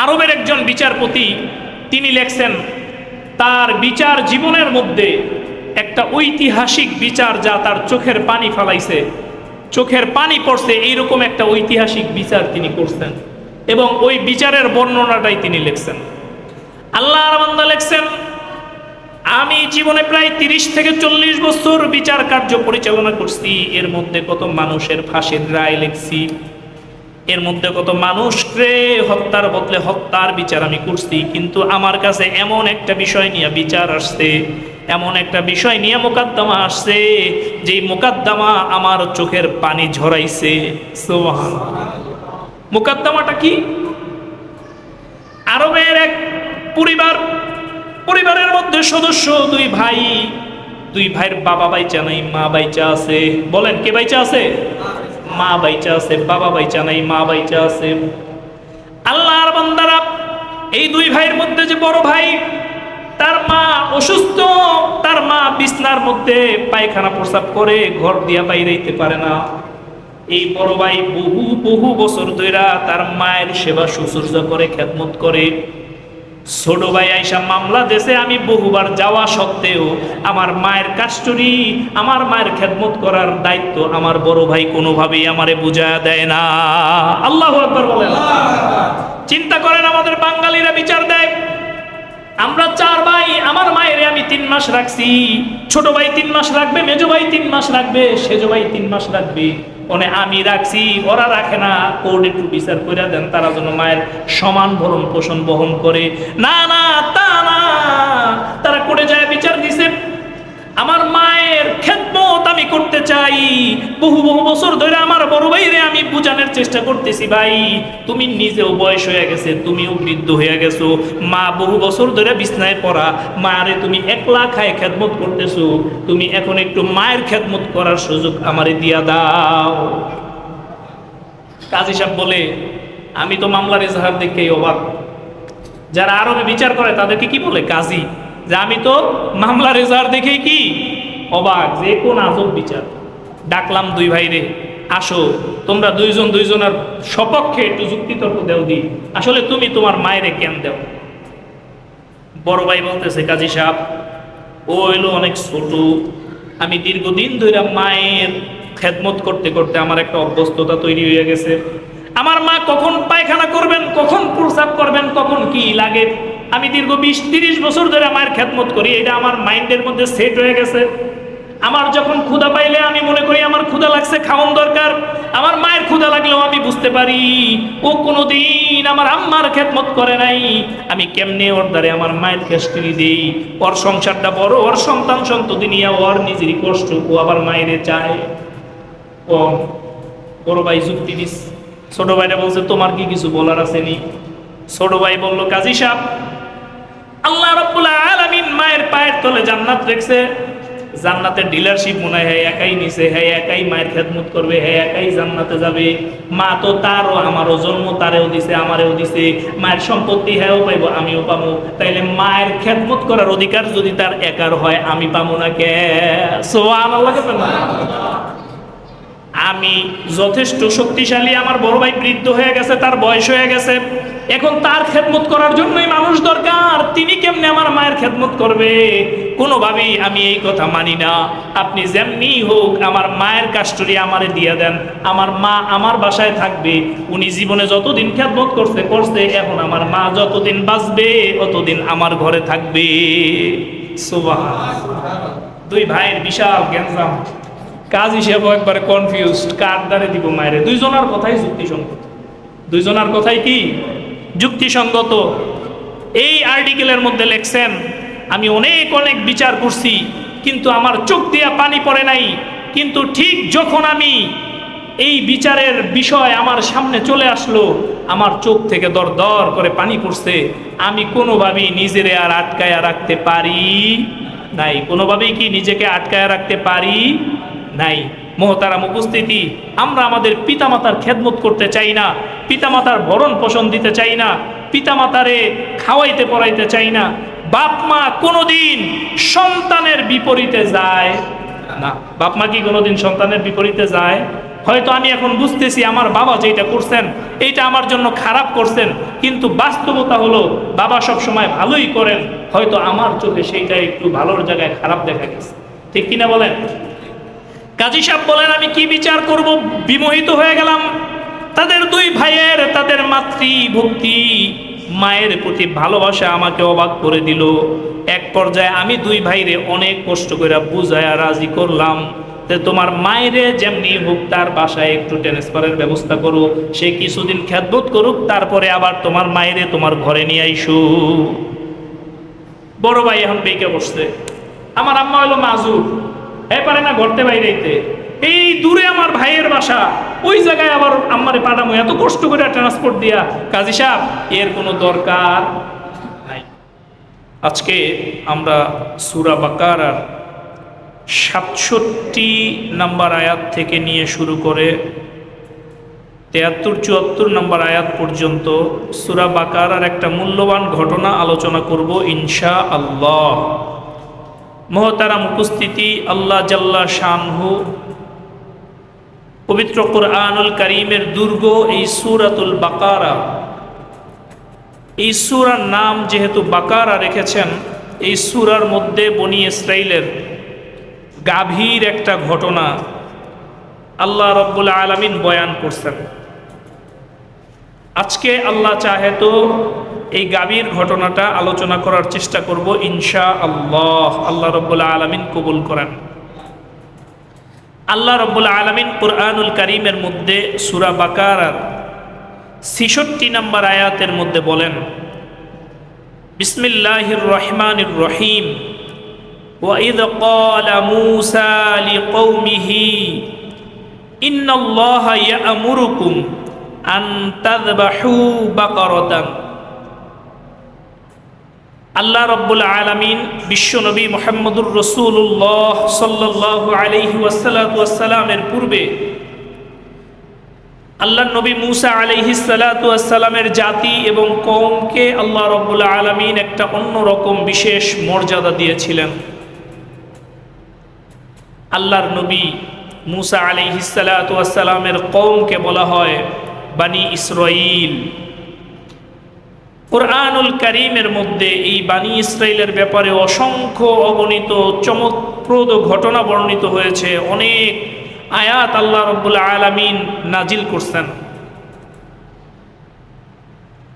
আরবের একজন বিচারপতি, তিনি লেখছেন তার বিচার জীবনের মধ্যে একটা ঐতিহাসিক বিচার যা তার চোখের পানি ফেলাইছে, চোখের পানি পড়ছে, এইরকম একটা ঐতিহাসিক বিচার তিনি করছেন এবং ওই বিচারের বর্ণনাটাই তিনি লিখছেন। আল্লাহর বান্দা লিখছেন, আমি জীবনে প্রায় 30 থেকে 40 বছর বিচার কার্য পরিচালনা করছি। এর মধ্যে কত মানুষের ফাঁসির রায় লিখছি, এর মধ্যে কত মানুষকে হত্যার বদলে হত্যার বিচার আমি করছি। কিন্তু আমার কাছে এমন একটা বিষয় নিয়ে বিচার আসছে, এমন একটা বিষয় নিয়ে মোকদ্দমা আসছে, যেই মোকদ্দমা আমার চোখের পানি ঝরাইছে। সুবহানাল্লাহ। মোকদ্দমাটা কি? আরবের এক পরিবারের মধ্যে সদস্য দুই ভাইয়ের বাবা বাইচা নাই, মা বাইচা আছে। বলেন, কে বাইচা আছে? মা বাইচা আছে, বাবা বাইচা নাই, মা বাইচা আছে। আল্লাহর বান্দারা, এই দুই ভাইয়ের মধ্যে যে বড় ভাই, তার মা অসুস্থ, তার মা বিছনার মধ্যে পায়খানা প্রস্রাব করে, ঘর দিয়া বাইরেইতে পারে না। এই বড় ভাই বহু বছর ধরে তার মায়ের সেবা শুশ্রূষা করে, খেদমত করে। ছোট ভাই আইসা মামলা দেশে, আমি বহুবার যাওয়া সত্ত্বেও আমার মায়ের কাস্টডি, আমার মায়ের খেদমত করার দায়িত্ব আমার বড় ভাই কোনোভাবেই আমারে বুঝায়া দেয় না। আল্লাহু আকবার বলেন। চিন্তা করেন, আমাদের বাঙালিরা বিচার দেয়, আমরা 4 ভাই, আমার মায়ের আমি 3 মাস রাখছি, ছোট ভাই 3 মাস রাখবে, মেজো ভাই 3 মাস রাখবে, সেজো ভাই 3 মাস রাখবে, মানে আমি রাখছি, ওরা রাখে না। কোর্ট একটু বিচার করে দেন, তারা যেন মায়ের সমান ভরণ পোষণ বহন করে। না না, তা না, তারা কোর্টে যায় বিচার দিছে, আমার মায়ের খেদমত আমি করতে চাই। বহু বছর ধরে আমার বড় ভাইরে আমি বুঝানোর চেষ্টা করতেছি, ভাই তুমি নিজেও বয়স হয়ে গেছে, তুমিও বৃদ্ধ হয়ে গেছো, মা বহু বছর ধরে বিছনায় পড়া, মারে তুমি একলা খায় খেদমত করতেছো, তুমি এখন একটু মায়ের খেদমত করার সুযোগ আমারে দিয়া দাও। কাজী সাহেব বলে, আমি তো মামলার এজাহার দেখেই অবাক। যারা আরবে বিচার করে তাদেরকে কি বলে? কাজী। যে আমি তো মামলার এজাহার দেখেই কি অবাক, যে কোন আজব বিচার। ডাকলাম দুই ভাইরে, আসো তোমরা দুইজনের সপক্ষে একটু যুক্তিতর্ক দেও দি, আসলে তুমি তোমার মায়েরে কেন দেও? বড় ভাই বলতেছে, কাজী সাহেব ও হইলো অনেক ছোট, আমি দীর্ঘদিন ধরে মায়ের খেদমত করতে করতে আমার একটা অভ্যস্ততা তৈরি হয়ে গেছে। আমার মা কখন পায়খানা করবেন, কখন প্রস্রাব করবেন, কখন কি লাগে, আমি দীর্ঘ 20-30 বছর ধরে মায়ের খেদমত করি, এটা আমার মাইন্ডের মধ্যে সেট হয়ে গেছে। আমার যখন ক্ষুধা পাইলে আমি মনে করি আমার ক্ষুধা লাগছে, খাওয়ান দরকার। আমার মায়ের ক্ষুধা লাগলেও আমি বুঝতে পারি ও কোনোদিন আমার আম্মার খেদমত করে নাই, আমি কেমনে ওর দ্বারে আমার মায়ের খেস্টি দিই। ওর সংসারটা বড়, ওর সন্তান সন্ততি নিয়ে ওর নিজেরই কষ্ট, ও আবার মায়েরে চায়। ও বড় ভাই যুক্তি দিস, ছোট ভাইটা বলছে তোমার কি কিছু বলার আছে নি? ছোট ভাই বলল, কাজী সাহেব আল্লাহ রাব্বুল আলামিন মায়ের পায়ের তলে জান্নাত রেখেছে, জান্নাতের ডিলারশিপ মনে হয় একাই নিছে, হ্যাঁ একাই মায়ের খেদমত করবে, হ্যাঁ একাই জান্নাতে যাবে। মা তো তারও আমারও জন্ম, তারেও দিছে আমারেও দিছে, মায়ের সম্পত্তি হ্যাঁও পাইব আমিও পাবো, তাইলে মায়ের খেদমত করার অধিকার যদি তার একার হয় আমি পাবো না কে? সুবহানাল্লাহ। আমি যথেষ্ট শক্তিশালী, আমার বড় ভাই বৃদ্ধ হয়ে গেছে, তার বয়স হয়ে গেছে, এখন তার খেদমত করার জন্যই মানুষ দরকার, তিনি কেমনে আমার মায়ের খেদমত করবে? কোনোভাবেই আমি এই কথা মানি না। আপনি যেমনি হোক আমার মায়ের কাস্টডি আমারে দিয়ে দেন, আমার মা আমার বাসায় থাকবে, উনি জীবনে যতদিন খেদমত করছে, এখন আমার মা যতদিন বাঁচবে অতদিন আমার ঘরে থাকবে। সুবহানাল্লাহ। দুই ভাইয়ের বিশাল গ্যাঞ্জাম। কাজ হিসেবে একবারে কনফিউজড, কার দ্বারে দিব মায়েরে। দুইজনের কথাই যুক্তিসঙ্গত, দুইজনের কথাই কি যুক্তিসঙ্গত। এই আর্টিকেলের মধ্যে লেখছেন, আমি অনেক বিচার করছি কিন্তু আমার চোখ দিয়ে পানি পড়ে নাই, কিন্তু ঠিক যখন আমি এই বিচারের বিষয় আমার সামনে চলে আসলো, আমার চোখ থেকে দর দর করে পানি পড়ছে। আমি কোনোভাবেই নিজেরে আর আটকায়া রাখতে পারি নাই, কোনোভাবেই কি নিজেকে আটকায়া রাখতে পারি নাই। মোহতারাম উপস্থিতি, আমরা আমাদের পিতামাতার খেদমত করতে চাই না, পিতামাতার ভরণ পোষণ দিতে চাই না, পিতামাতারে খাওয়াইতে পড়াইতে চাই না। বাপ মা কোনোদিন সন্তানের বিপরীতে যায় না। বাপ মা কি কোনোদিন সন্তানের বিপরীতে যায়? হয়তো আমি এখন বুঝতেছি আমার বাবা যেটা করছেন এইটা আমার জন্য খারাপ করছেন, কিন্তু বাস্তবতা হলো বাবা সব সময় ভালোই করেন, হয়তো আমার চোখে সেইটা একটু ভালোর জায়গায় খারাপ দেখা গেছে। ঠিক কিনা বলেন? কাজী সাহেব বলেন, আমি কি বিচার করব, বিমোহিত হয়ে গেলাম। তাদের দুই ভাইয়ের তাদের মাতৃভক্তি, মায়ের প্রতি ভালোবাসা আমাকে অবাক করে দিল। এক পর্যায়ে আমি দুই ভাইরে অনেক কষ্ট করে বুঝায়া রাজি করলাম যে তোমার মায়েরে যেমনি হোক তার বাসায় একটু ট্রান্সফারের ব্যবস্থা করো, সে কিছুদিন খেদমত করুক, তারপরে আবার তোমার মায়েরে তোমার ঘরে নিয়ে আইসো। বড় ভাই এখন বেঁকে বসছে, আমার আম্মা হলো মাজুর, এ পারে না ঘরতে বাইরেতে, এই দূরে আমার ভাইয়ের বাসা, ওই জায়গায় আবার আম্মারে পাঠামো এত কষ্ট করে ট্রান্সপোর্ট দিয়া। কাজী সাহেব এর কোনো দরকার নাই। আজকে আমরা সূরা বাকারার ৬৭ নম্বর আয়াত থেকে নিয়ে শুরু করে ৭৩-৭৪ নম্বর আয়াত পর্যন্ত সূরা বাকারার একটা মূল্যবান ঘটনা আলোচনা করব ইনশাআল্লাহ। মুহতারাম উপস্থিতি, আল্লাহ জাল্লা শানহু পবিত্র কুরআনুল কারীমের দুর্গ এই সূরাতুল বাকারা, এই সূরার নাম যেহেতু বাকারা রেখেছেন, এই সূরার মধ্যে বনি ইসরাইলের গাভীর একটা ঘটনা আল্লাহ রাব্বুল আলামিন বয়ান করছেন। আজকে আল্লাহ চাহে তো এই গাভীর ঘটনাটা আলোচনা করার চেষ্টা করব ইনশাআল্লাহ। আল্লাহ রাব্বুল আলামিন কবুল করেন। আল্লাহ রাব্বুল আলামিন কুরআনুল কারীমের মধ্যে সূরা বাকারার ৬৬ নম্বর আয়াতের মধ্যে বলেন, বিসমিল্লাহির রহমানির রহিম, وَإِذْ قَالَ مُوسَى لِقَوْمِهِ إِنَّ اللَّهَ يَأْمُرُكُمْ أَن تَذْبَحُوا بَقَرَةً। আল্লাহ রাব্বুল আলামিন বিশ্বনবী মুহাম্মদুর রাসূলুল্লাহ সাল্লাল্লাহু আলাইহি ওয়াসাল্লামের পূর্বে আল্লাহ নবী মুসা আলাইহিস সালাতু ওয়াসসালামের জাতি এবং কওমকে আল্লাহ রাব্বুল আলামিন একটা অন্যরকম বিশেষ মর্যাদা দিয়েছিলেন। আল্লাহর নবী মুসা আলাইহিস সালাতু ওয়াসসালামের কওমকে বলা হয় বানি ইসরাইল। কুরআনুল কারীমের মধ্যে এই বানি ইসরাইলের ব্যাপারে অসংখ্য অগণিত চমকপ্রদ ঘটনা বর্ণিত হয়েছে, অনেক আয়াত আল্লাহ রাব্বুল আলামিন নাজিল করছেন।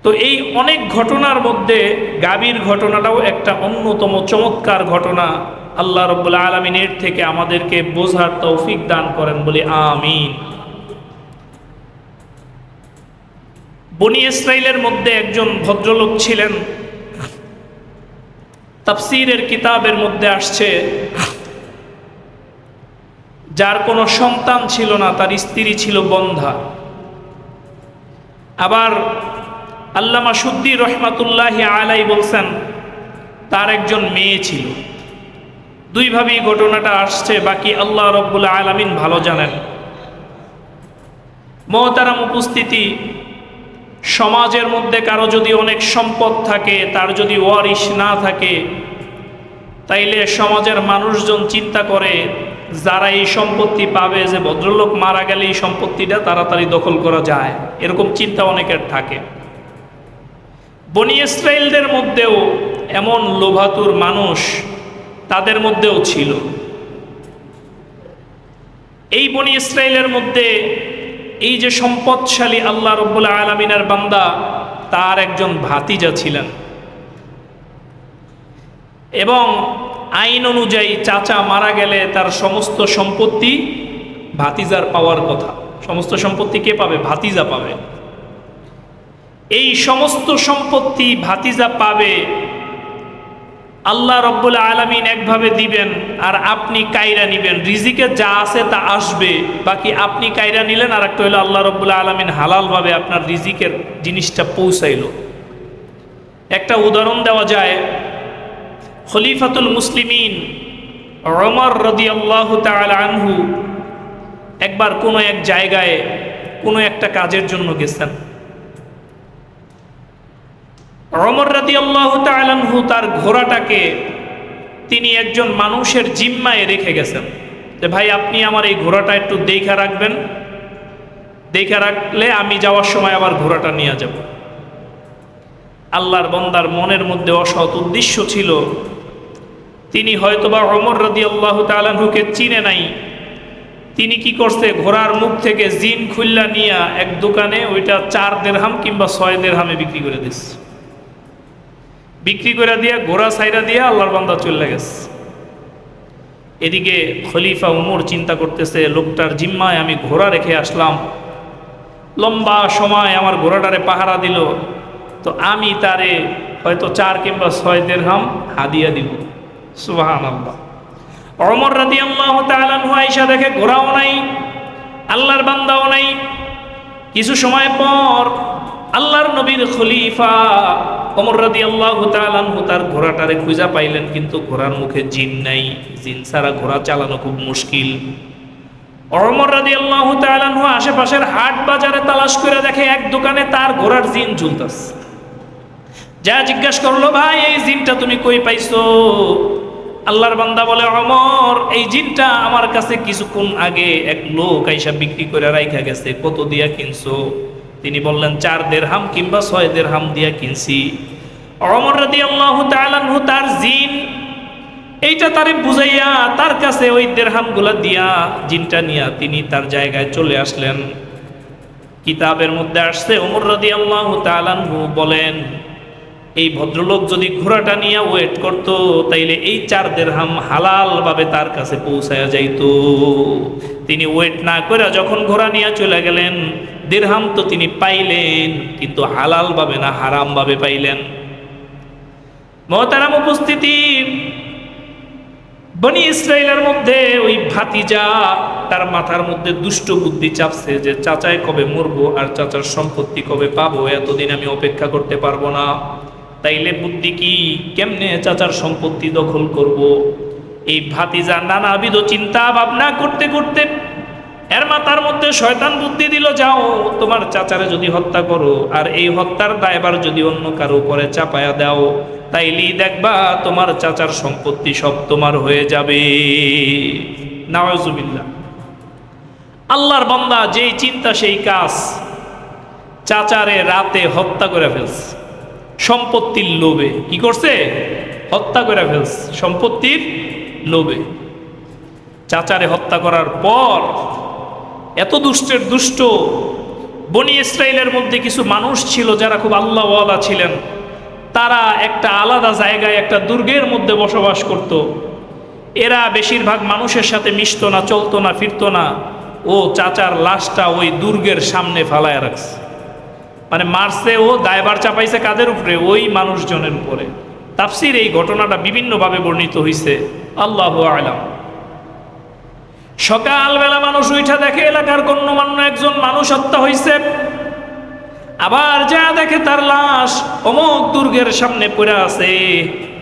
তো এই অনেক ঘটনার মধ্যে গাভীর ঘটনাটাও একটা অন্যতম চমৎকার ঘটনা। আল্লাহ রাব্বুল আলামিন এর থেকে আমাদেরকে বোঝার তৌফিক দান করেন, বলি আমিন। বনি ইসরাইলের মধ্যে একজন ভদ্রলোক ছিলেন, তাফসীরের কিতাবের মধ্যে আসছে, যার কোনো সন্তান ছিল না, তার স্ত্রী ছিল বন্ধা। আবার আল্লামা সুদ্দী রহমাতুল্লাহি আলাই বলছেন তার একজন মেয়ে ছিল। দুইভাবেই ঘটনাটা আসছে, বাকি আল্লাহ রাব্বুল আলামিন ভালো জানেন। মুহতারাম উপস্থিতি, সমাজের মধ্যে কারো যদি অনেক সম্পদ থাকে, তার যদি ওয়ারিশ না থাকে, তাইলে সমাজের মানুষজন চিন্তা করে যারা এই সম্পত্তি পাবে, যে ভদ্রলোক মারা গেলে এই সম্পত্তিটা তাড়াতাড়ি দখল করা যায়, এরকম চিন্তা অনেকের থাকে। বনি ইসরাইলদের মধ্যেও এমন লোভাতুর মানুষ তাদের মধ্যেও ছিল। এই বনি ইসরাইলের মধ্যে এই যে সম্পদশালী আল্লাহ রাব্বুল আলামিনের বান্দা, তার একজন ভাতিজা ছিলেন, এবং আইন অনুযায়ী চাচা মারা গেলে তার সমস্ত সম্পত্তি ভাতিজার পাওয়ার কথা। সমস্ত সম্পত্তি কে পাবে? ভাতিজা পাবে। এই সমস্ত সম্পত্তি ভাতিজা পাবে, আল্লাহ রাব্বুল আলামিন একভাবে দিবেন আর আপনি কায়রা নিবেন। রিজিকে যা আছে তা আসবে, বাকি আপনি কায়রা নিলেন। আর একটা হলো আল্লাহ রাব্বুল আলামিন হালালভাবে আপনার রিজিকের জিনিসটা পৌঁছাইল। একটা উদাহরণ দেওয়া যায়, খলিফাতুল মুসলিমিন ওমর রাদিয়াল্লাহু তাআলা আনহু একবার কোনো এক জায়গায় কোনো একটা কাজের জন্য গেছেন। ওমর রাদিয়াল্লাহু তাআলা আনহু তার ঘোড়াটাকে তিনি একজন মানুষের জিম্মায় রেখে গেছেন, যে ভাই আপনি আমার এই ঘোড়াটা একটু দেখা রাখবেন, দেখে রাখলে আমি যাওয়ার সময় আবার ঘোড়াটা নিয়ে যাব। আল্লাহর বান্দার মনের মধ্যে অসৎ উদ্দেশ্য ছিল, তিনি হয়তোবা ওমর রাদিয়াল্লাহু তাআলা আনহুকে চিনে নাই। তিনি কি করছে, ঘোড়ার মুখ থেকে জিন খুল্লা নিয়ে এক দোকানে ওইটা 4 দিরহাম কিংবা 6 দিরহামে বিক্রি করে দিচ্ছে। বিক্রি করে দিয়ে ঘোড়া ছাইরা দিয়ে আল্লাহর বান্দা চলে গেছে। এদিকে খলিফা উমর চিন্তা করতেছে, লোকটার জিম্মায় আমি ঘোড়া রেখে আসলাম, লম্বা সময় আমার ঘোড়াটারে পাহারা দিল, তো আমি তারে হয়তো 4 কিংবা 6 দিরহাম হাদিয়া দিব। সুবহানাল্লাহ। ওমর রাদিয়াল্লাহু তাআলা আনহু আয়েশা দেখে ঘোড়াও নাই, আল্লাহর বান্দাও নাই। কিছু সময় পর আল্লাহর নবীর খলিফা ওমর রাদিয়াল্লাহু তাআলা আনহু তার ঘোড়াটারে খুঁজা পাইলেন, কিন্তু ঘোড়ার মুখে জিন নাই। জিন ছাড়া ঘোড়া চালানো খুব মুশকিল। ওমর রাদিয়াল্লাহু তাআলা আনহু আশেপাশের হাট বাজারে তালাশ করে দেখে এক দোকানে তার ঘোড়ার জিন ঝুলতাছে। যা জিজ্ঞাসা করলো, ভাই এই জিনটা তুমি কই পাইছো? আল্লাহর বান্দা বলে, ওমর এই জিনটা আমার কাছে কিছুক্ষণ আগে এক লোক আইসা বিক্রি করে রাইখা গেছে, কত দিয়া কিনছো? তিনি বললেন 4 দিরহাম কিংবা 6 দিরহাম দিয়া কিনছি। ওমর রাদিয়াল্লাহু তাআলা আনহু তার জিন এইটা তারে বুঝাইয়া তার কাছে ওই দিরহামগুলা দিয়া জিনটা নিয়া তিনি তার জায়গায় চলে আসলেন। কিতাবের মধ্যে আসছে, ওমর রাদিয়াল্লাহু তাআলা আনহু বলেন, এই ভদ্রলোক যদি ঘোড়াটা নিয়ে ওয়েট করত, তাইলে এই 4 দিরহাম হালাল ভাবে তার কাছে পৌঁছায়া যাইতো। তিনি ওয়েট না করে যখন ঘোড়া নিয়ে চলে গেলেন, দিরহাম তো তিনি পাইলেন, কিন্তু হালাল ভাবে না, হারাম ভাবে পাইলেন। মুহতারাম উপস্থিতি, বনি ইসরাইলের মধ্যে ওই ভাতিজা, তার মাথার মধ্যে দুষ্ট বুদ্ধি চাপছে যে চাচায় কবে মরবো আর চাচার সম্পত্তি কবে পাবো, এতদিন আমি অপেক্ষা করতে পারবো না। তাইলে বুদ্ধি কি, কেমনে চাচার সম্পত্তি দখল করব। এই ভাতিজা নানাবিধ চিন্তা ভাবনা করতে করতে এর মাথার মধ্যে শয়তান বুদ্ধি দিল, যাও তোমার চাচারে যদি হত্যা করো আর এই হত্যার দায়ভার যদি অন্য কারো উপরে চাপায়া দাও, তাইলেই দেখবা তোমার চাচার সম্পত্তি সব তোমার হয়ে যাবে। নাউজুবিল্লাহ। আল্লাহর বান্দা যেই চিন্তা সেই কাজ, চাচারে রাতে হত্যা করে ফেলছে সম্পত্তির লোভে। কি করছে? হত্যা করে ফেলছে সম্পত্তির লোভে। চাচারে হত্যা করার পর এত দুষ্টের দুষ্ট, বনি ইসরাইলের মধ্যে কিছু মানুষ ছিল যারা খুব আল্লাহওয়ালা ছিলেন। তারা একটা আলাদা জায়গায় একটা দুর্গের মধ্যে বসবাস করত। এরা বেশিরভাগ মানুষের সাথে মিশতো না, চলতো না, ফিরতো না। ও চাচার লাশটা ওই দুর্গের সামনে ফালায় রাখছে, মানে মারছে, ও দায়ভার চাপাইছে কাদের উপরে? ওই মানুষজনের উপরে। তাফসীর এই ঘটনাটা বিভিন্নভাবে বর্ণিত হয়েছে, আল্লাহু আ'লাম। সকালবেলা মানুষ উঠা দেখে এলাকার গণ্যমান্য একজন মানুষ হত্যা হয়েছে, আবার যা দেখে তার লাশ অমুক দুর্গের সামনে পড়ে আছে।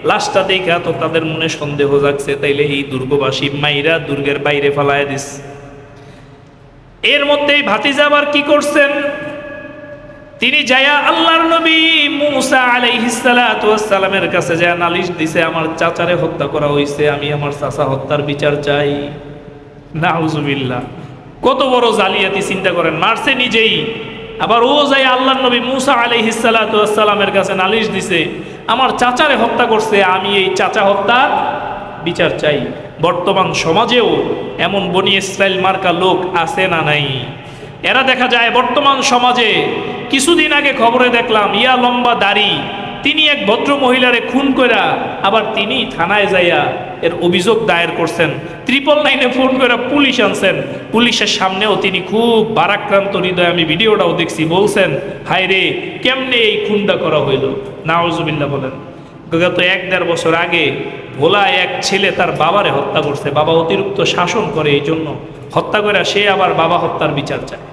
লাশটা দেখা তো তাদের মনে সন্দেহ জাগছে, তাইলে এই দুর্গবাসী মাইরা দুর্গের বাইরে ফালায় দিস। এর মধ্যেই ভাতিজা আবার কি করছেন, তিনি যায়া আল্লাহর নবী মুসা আলাইহিস সালাতু ওয়াস সালামের কাছে যায় নালিশ দিছে, আমার চাচারে হত্যা করা হয়েছে, আমি আমার চাচা হত্যার বিচার চাই। নাউজুবিল্লাহ। কত বড় জালিয়াতি চিন্তা করেন, মারছে নিজেই, আবার ও যায় আল্লাহর নবী মুসা আলাইহিস সালাতু ওয়াস সালামের কাছে নালিশ দিছে, আমার চাচারে হত্যা করছে, আমি এই চাচা হত্যার বিচার চাই। বর্তমান সমাজেও এমন বনি ইসরাইল মার্কা লোক আছে না নাই? এরা দেখা যায় বর্তমান সমাজে। কিছুদিন আগে খবরে দেখলাম, ইয়া লম্বা দাড়ি, তিনি এক ভদ্র মহিলারে খুন কইরা আবার তিনি থানায় যাইয়া এর অভিযোগ দায়ের করছেন। 999-এ ফোন করে পুলিশ আনছেন। পুলিশের সামনেও তিনি খুব বারাক্রান্ত হৃদয়, আমি ভিডিওটাও দেখছি, বলছেন, হায় রে, কেমনে এই খুনটা করা হইল। নাউজুবিল্লাহ বলেন। গত 1-1.5 বছর আগে ভোলায় এক ছেলে তার বাবারে হত্যা করছে। বাবা অতিরিক্ত শাসন করে, এই জন্য হত্যা করে সে আবার বাবা হত্যার বিচার চায়।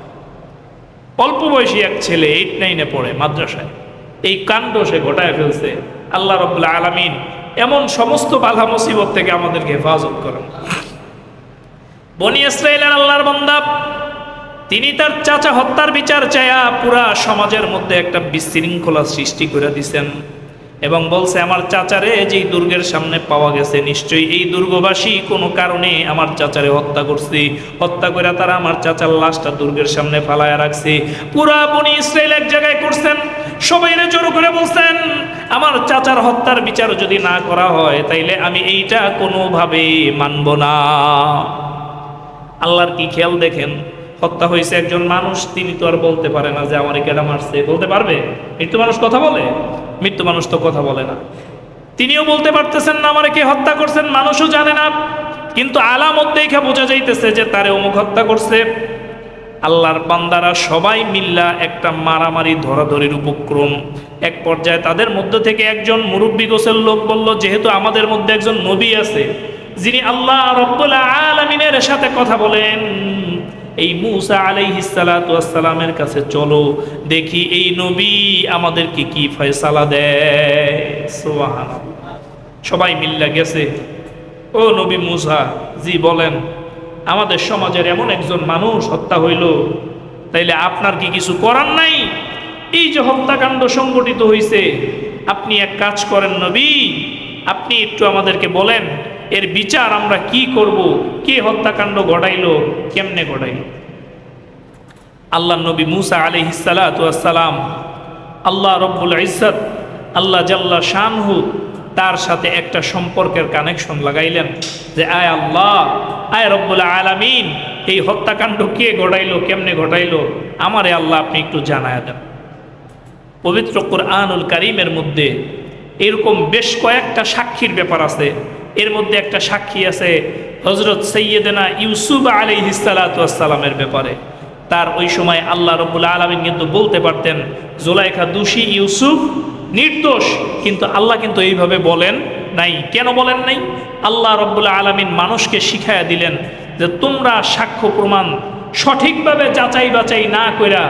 অল্প বয়সী এক ছেলে 8-9-এ পড়ে মাদ্রাসায়, এই কাণ্ড সে ঘটায় ফেলছে। আল্লাহ রাব্বুল আলামিন এমন সমস্ত বাধা মুসিবত থেকে আমাদেরকে হেফাজত করেন। বনি ইসরাইলের আল্লাহর বান্দা, তিনি তার চাচা হত্যার বিচার চায়া পুরা সমাজের মধ্যে একটা বিশৃঙ্খলা সৃষ্টি করে দিছেন। এবং বলছে আমার চাচারে যেই দুর্গের সামনে পাওয়া গেছে নিশ্চয়ই এই দুর্গবাসী কোনো কারণে আমার চাচারে হত্যা করছে, হত্যা করে তারা আমার চাচার লাশটা দুর্গের সামনে ফালায়া রাখছে। পুরা বনি ইসরাইল এক জায়গায় করছেন, সবাইরে জড়ো করে বলছেন আমার চাচার হত্যার বিচার যদি না করা হয় তাইলে আমি এইটা কোনোভাবে মানব না। আল্লাহর কি খেয়াল দেখেন, হত্যা হয়েছে একজন মানুষ, তিনি তো আর বলতে পারে না যে আমার কেডা মারছে, বলতে পারবে? মৃত্যু মানুষ কথা বলে? মৃত্যু মানুষ তো কথা বলে না। তিনিও বলতে পারতেছেন না আমার কে হত্যা করছেন, মানুষও জানে না, কিন্তু আলামত দেখে বোঝা যাইতেছে যে তারে অমুক হত্যা করছে। আল্লাহর বান্দারা সবাই মিল্লা একটা মারামারি ধরাধরির উপক্রম। এক পর্যায়ে তাদের মধ্যে থেকে একজন মুরব্বী গোছের লোক বলল, যেহেতু আমাদের মধ্যে একজন নবী আছে যিনি আল্লাহ রাব্বুল আলামিনের সাথে কথা বলেন, এই মূসা আলাইহিস সালাতু ওয়াস সালামের কাছে চলো, দেখি এই নবী আমাদেরকে কি ফয়সালা দেয়। সুবহানাল্লাহ। সবাই মিল্লা গেছে। ও নবী মূসা, জি বলেন, আমাদের সমাজের এমন একজন মানুষ হত্যা হইল, তাইলে আপনার কি কিছু করার নাই? এই যে হত্যাকাণ্ড সংগঠিত হয়েছে, আপনি এক কাজ করেন নবী, আপনি একটু আমাদেরকে বলেন এর বিচার আমরা কি করব, কে হত্যাকাণ্ড ঘটাইলো, কেমনে ঘটাইলো। আল্লাহ নবী মূসা আলাইহিস সালাতু ওয়াস সালাম, আল্লাহ রব্বুল ইজ্জত, আল্লাহ জাল্লা শানহু তার সাথে একটা সম্পর্কের কানেকশন লাগাইলেন যে আয় আল্লাহ, আয় রব্বুল আলামিন, এই হত্যাকাণ্ড কে ঘটাইলো, কেমনে ঘটাইলো, আমারে আল্লাহ আপনি একটু জানায়া দেন। পবিত্র কুরআনুল কারীমের মধ্যে এরকম বেশ কয়েকটা সাক্ষীর ব্যাপার আছে। এর মধ্যে একটা সাক্ষী আছে হযরত সাইয়্যিদানা ইউসুফ আলাইহিস সালাতু ওয়াস সালামের ব্যাপারে। তার ওই সময় আল্লাহ রব্বুল আলামিন কিন্তু বলতে পারতেন জুলাইখা দোষী, ইউসুফ নির্দোষ, কিন্তু আল্লাহ কিন্তু এইভাবে বলেন নাই। কেন বলেন নাই? আল্লাহ রব্বুল আলামিন মানুষকে শিখায়া দিলেন যে তোমরা সাক্ষ্য প্রমাণ সঠিকভাবে যাচাই বাছাই না কইরা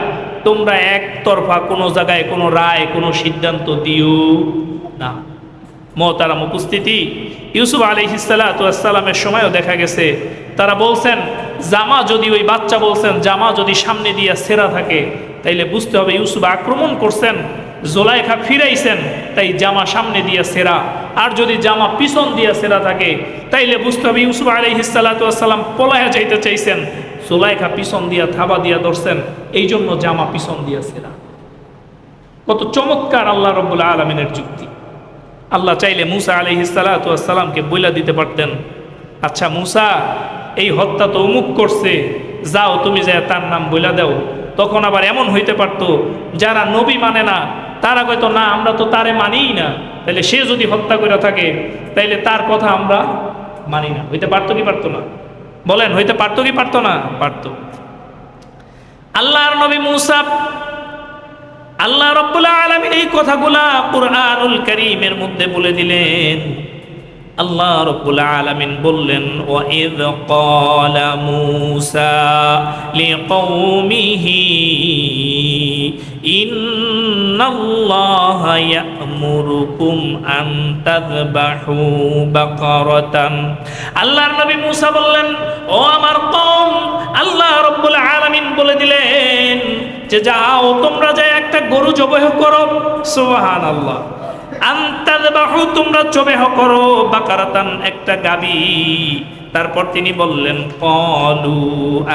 তোমরা একতরফা কোনো জায়গায় কোনো রায়, কোনো সিদ্ধান্ত দিও না। মোহতারাম উপস্থিতি, ইউসুফ আলাইহিস সালাতু ওয়াস সালামের সময়ও দেখা গেছে তারা বলছেন জামা যদি, ওই বাচ্চা বলছেন জামা যদি সামনে দিয়া ছেঁড়া থাকে তাইলে বুঝতে হবে ইউসুফ আক্রমণ করছেন, জুলাইখা ফিরাইছেন, তাই জামা সামনে দিয়া ছেঁড়া। আর যদি জামা পিছন দিয়া ছেঁড়া থাকে তাইলে বুঝতে হবে ইউসুফ আলাইহিস সালাতু ওয়াস সালাম পলায়া যাইতে চাইছেন, জুলাইখা পিছন দিয়া থাবা দিয়া ধরছেন, এই জন্য জামা পিছন দিয়া ছেঁড়া। কত চমৎকার আল্লাহ রব্বুল আলামিনের যুক্তি। আল্লাহ চাইলে মূসা আলাইহিস সালাতু ওয়াস সালামকে বইলা দিতে পারতেন, আচ্ছা মূসা, এই হত্যা তো অমুক করছে, যাও তুমি যায় তার নাম বইলা দাও। তখন আবার এমন হইতে পারতো যারা নবী মানে না তারা কইতো না আমরা তো তারে মানিই না, তাহলে সে যদি হত্যা করে থাকে তাইলে তার কথা আমরা মানি না। হইতে পারতো কি পারতো না? বলেন, হইতে পারতো কি পারতো না? পারতো। আল্লাহর নবী মূসা, আল্লাহ রাব্বুল আলামিন এই কথাগুলা কুরআনুল কারীমের মধ্যে বলে দিলেন। আল্লাহ রাব্বুল আলামিন বললেন ওয়া ইয ক্বালা মূসা লিকওমিহি ইন্নাল্লাহা ইয়া'মুরুকুম আন তাযবাহু বাকারাতান। আল্লাহর নবী মূসা বললেন, ও আমার কওম, আল্লাহ রাব্বুল আলামিন বলে দিলেন যে যাও তোমরা যায় একটা গরু জবাহ করো। সুবহানাল্লাহ। আনতাযবাহু, তোমরা জবাহ করো, বাকারাতান, একটা গাবী। তারপর তিনি বললেন ক্বালু